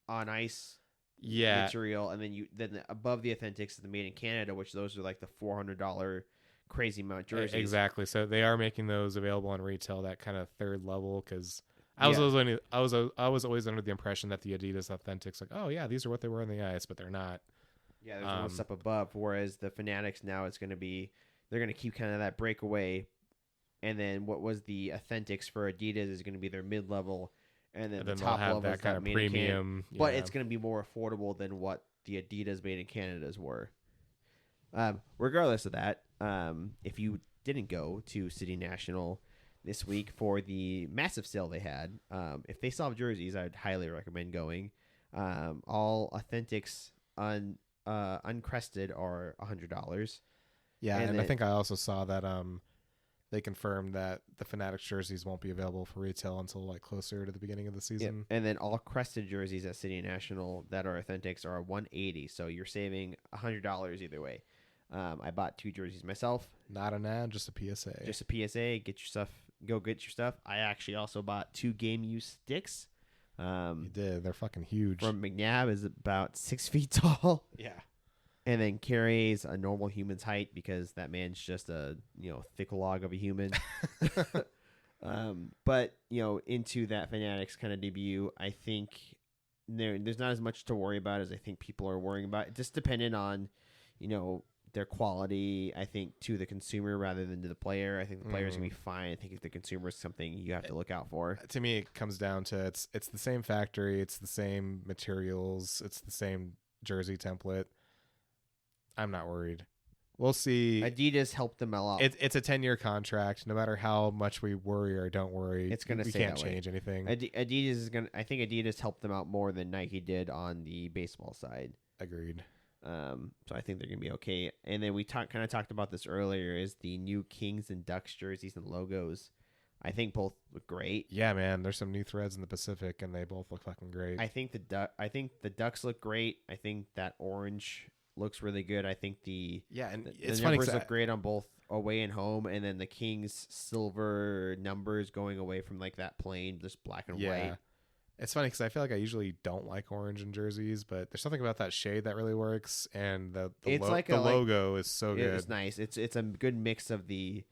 on ice material, and then above the Authentics is the made in Canada, which those are like the $400 crazy amount jerseys. Exactly. So they are making those available on retail, that kind of third level, because I was always under the impression that the Adidas Authentics, like, oh yeah, these are what they were on the ice, but they're not. Yeah, there's one step above. Whereas the Fanatics now, they're going to keep kind of that breakaway. And then what was the Authentics for Adidas is going to be their mid-level, and then the top level that is kind of premium. But it's going to be more affordable than what the Adidas made in Canada's were. Regardless of that, if you didn't go to City National this week for the massive sale they had, if they still have jerseys, I'd highly recommend going. All Authentics uncrested are $100. Yeah, and I think I also saw that they confirmed that the Fanatics jerseys won't be available for retail until like closer to the beginning of the season. And then all crested jerseys at City National that are Authentics are $180, so you're saving $100 either way. I bought 2 jerseys myself. Not an ad, just a PSA. Just a PSA. Get your stuff. Go get your stuff. I actually also bought 2 game use sticks. You did. They're fucking huge. From McNabb is about 6 feet tall. Yeah. and then carries a normal human's height because that man's just a thick log of a human. But into that Fanatics kind of debut, I think there's not as much to worry about as I think people are worrying about. Just depending on their quality, I think, to the consumer rather than to the player. I think the player's gonna be fine. I think if the consumer is something you have to look out for. To me, it comes down to it's the same factory, it's the same materials, it's the same jersey template. I'm not worried. We'll see. Adidas helped them a lot. It's a 10-year contract. No matter how much we worry or don't worry, it's gonna. We can't change anything. Adidas is gonna. I think Adidas helped them out more than Nike did on the baseball side. Agreed. So I think they're gonna be okay. And then we kind of talked about this earlier. Is the new Kings and Ducks jerseys and logos? I think both look great. Yeah, man. There's some new threads in the Pacific, and they both look fucking great. I think the Ducks look great. I think that orange looks really good. I think it's the funny numbers look great on both away and home, and then the Kings silver numbers going away from like that plain, just black and white. It's funny because I feel like I usually don't like orange in jerseys, but there's something about that shade that really works, and the logo is so good. It's nice. It's a good mix of the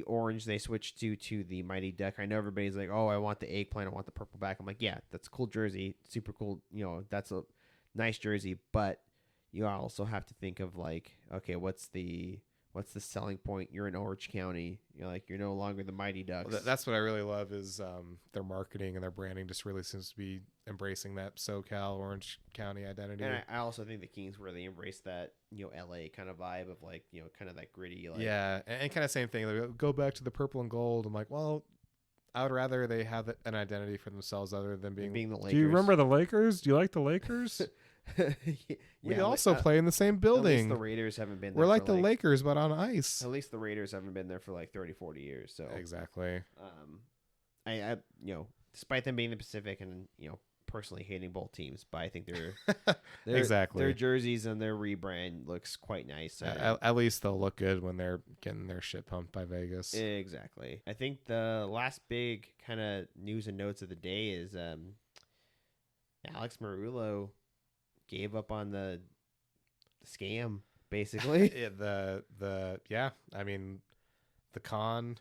orange they switched to the Mighty Duck. I know everybody's like, oh, I want the eggplant, I want the purple back. I'm like, yeah, that's a cool jersey, super cool. That's a nice jersey, but you also have to think of like, okay, what's the selling point? You're in Orange County. You're no longer the Mighty Ducks. Well, that's what I really love is their marketing and their branding just really seems to be embracing that SoCal Orange County identity. And I also think the Kings really embraced that LA kind of vibe of like kind of that gritty. Like, yeah, and kind of same thing. Like, go back to the purple and gold. I'm like, well, I would rather they have an identity for themselves other than being the Lakers. Do you remember the Lakers? Do you like the Lakers? We also play in the same building. At least the Raiders haven't been there. We're like the Lakers, but on ice. At least the Raiders haven't been there for like 30, 40 years. So exactly. I despite them being in the Pacific and personally hating both teams, but I think they're exactly their jerseys and their rebrand looks quite nice. At least they'll look good when they're getting their shit pumped by Vegas. Exactly. I think the last big kind of news and notes of the day is Alex Marullo gave up on the scam, basically. The con,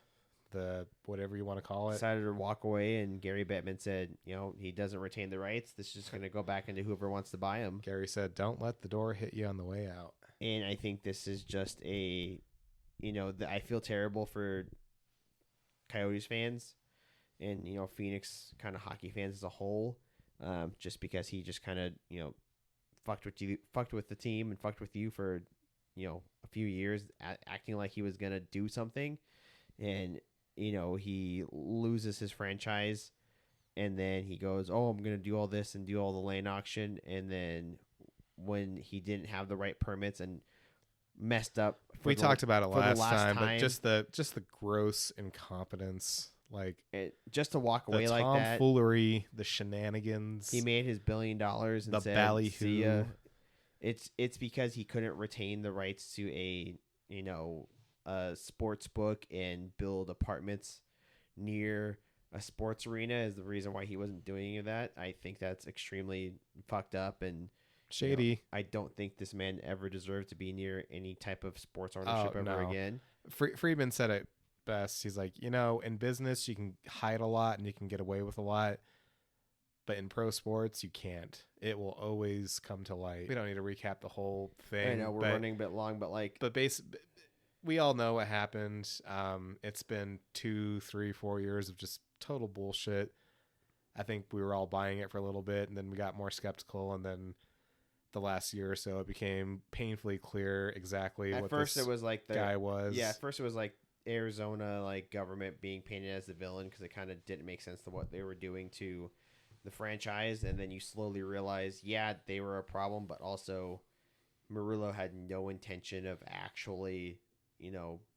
the whatever you want to call it, decided to walk away, and Gary Bettman said, he doesn't retain the rights. This is just going to go back into whoever wants to buy him. Gary said, "Don't let the door hit you on the way out." And I think this is just I feel terrible for Coyotes fans and Phoenix kind of hockey fans as a whole, just because he just kind of fucked with the team and fucked with you for a few years, acting like he was gonna do something, and he loses his franchise, and then he goes, oh, I'm gonna do all this and do all the lane auction, and then when he didn't have the right permits and messed up, we talked about it last time, but just the gross incompetence. Like just to walk away like that, tomfoolery, the shenanigans. He made his $1 billion and the said, ballyhoo. See ya. It's because he couldn't retain the rights to a sports book and build apartments near a sports arena is the reason why he wasn't doing any of that. I think that's extremely fucked up and shady. I don't think this man ever deserved to be near any type of sports ownership again. Friedman said it best. He's like, in business you can hide a lot and you can get away with a lot, but in pro sports you can't. It will always come to light. We don't need to recap the whole thing. I know we're running a bit long, but we all know what happened. It's been 2, 3, 4 years of just total bullshit. I think we were all buying it for a little bit, and then we got more skeptical, and then the last year or so it became painfully clear exactly what this guy was. Yeah, at first it was like Arizona government being painted as the villain because it kind of didn't make sense to what they were doing to the franchise, and then you slowly realize they were a problem, but also Marullo had no intention of actually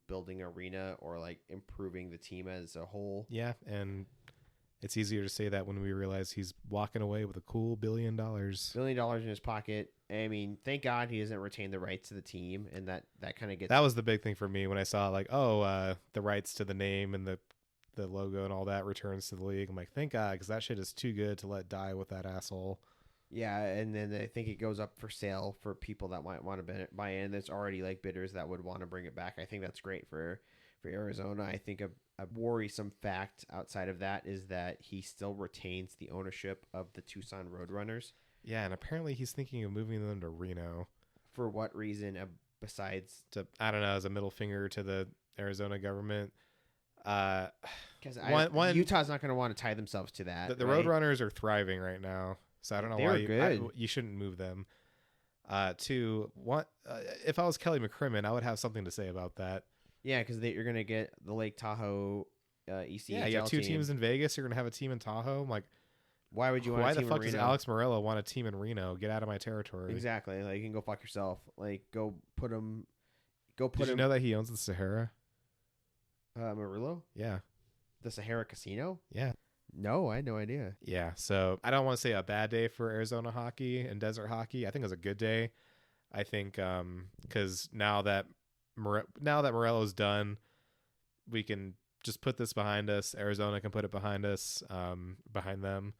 building arena or improving the team as a whole. Yeah, and it's easier to say that when we realize he's walking away with a cool $1 billion. $1 billion in his pocket. I mean, thank God he doesn't retain the rights to the team, and that kind of gets. That was the big thing for me when I saw the rights to the name and the logo and all that returns to the league. I'm like, thank God, because that shit is too good to let die with that asshole. Yeah, and then I think it goes up for sale for people that might want to buy in. There's already like bidders that would want to bring it back. I think that's great for Arizona. I think a worrisome fact outside of that is that he still retains the ownership of the Tucson Roadrunners. Yeah, and apparently he's thinking of moving them to Reno. For what reason besides To, I don't know, as a middle finger to the Arizona government. because One, Utah's not going to want to tie themselves to that. the right? Roadrunners are thriving right now, so I don't know They're why good. you shouldn't move them. Two, if I was Kelly McCrimmon, I would have something to say about that. Yeah, because you're going to get the Lake Tahoe ECHL Yeah, you have two team. teams in Vegas. You're gonna have a team in Tahoe. I'm like, Why would you want why a the team fuck in does Reno? Alex Morello want a team in Reno? Get out of my territory. Exactly. Like, you can go fuck yourself. Like, go put him. Go put Did you him. know that he owns the Sahara? Murillo? Yeah, The Sahara Casino? yeah. No, I had no idea. Yeah, so I don't want to say a bad day for Arizona hockey and desert hockey. I think it was a good day. I think because now that Morello's done, we can just put this behind us. Arizona can put it behind us, behind them,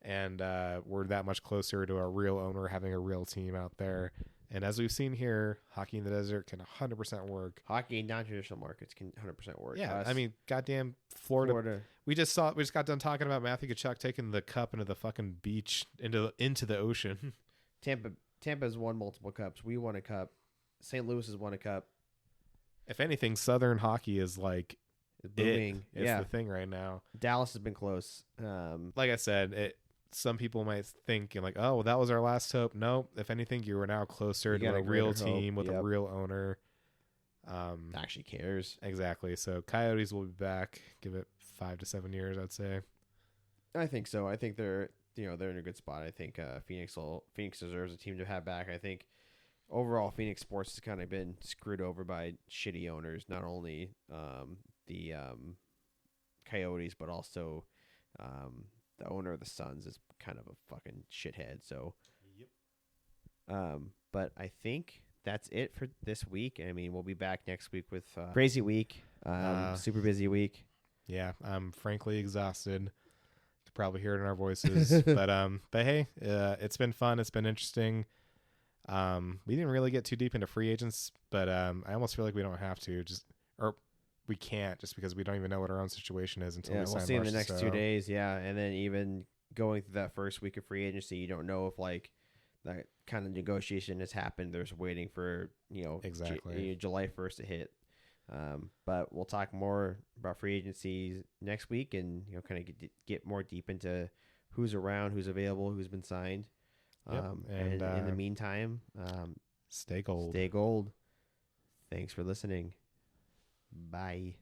and we're that much closer to a real owner having a real team out there. And as we've seen here, hockey in the desert can 100% work. Hockey in non-traditional markets can 100% work. Yeah, Us, I mean, goddamn Florida. We just got done talking about Matthew Tkachuk taking the cup into the fucking beach, into the ocean. Tampa's won multiple cups. We won a cup. St. Louis has won a cup. If anything, Southern hockey is like It's booming. It's Yeah, the thing right now. Dallas has been close. Like I said, some people might think like, oh, well, that was our last hope. No, if anything, you are now closer You to got a a real greater hope. team with a Yep. real owner. Actually cares. Exactly. So Coyotes will be back. Give it 5 to 7 years, I'd say. I think so. I think they're in a good spot. I think Phoenix deserves a team to have back. I think overall Phoenix sports has kind of been screwed over by shitty owners, not only the Coyotes but also the owner of the Suns is kind of a fucking shithead. So, but I think that's it for this week. I mean, we'll be back next week with crazy week, super busy week. Yeah, I'm frankly exhausted. You can probably hear it in our voices, but hey, it's been fun. It's been interesting. We didn't really get too deep into free agents, but I almost feel like we don't have to we can't just because we don't even know what our own situation is until we sign. We'll see in the Marcia, next 2 days. Yeah, and then even going through that first week of free agency, you don't know if like that kind of negotiation has happened. There's waiting for Exactly. July 1st to hit. But we'll talk more about free agencies next week, and kind of get more deep into who's around, who's available, who's been signed. Yep. And in the meantime, stay gold. Stay gold. Thanks for listening. Bye.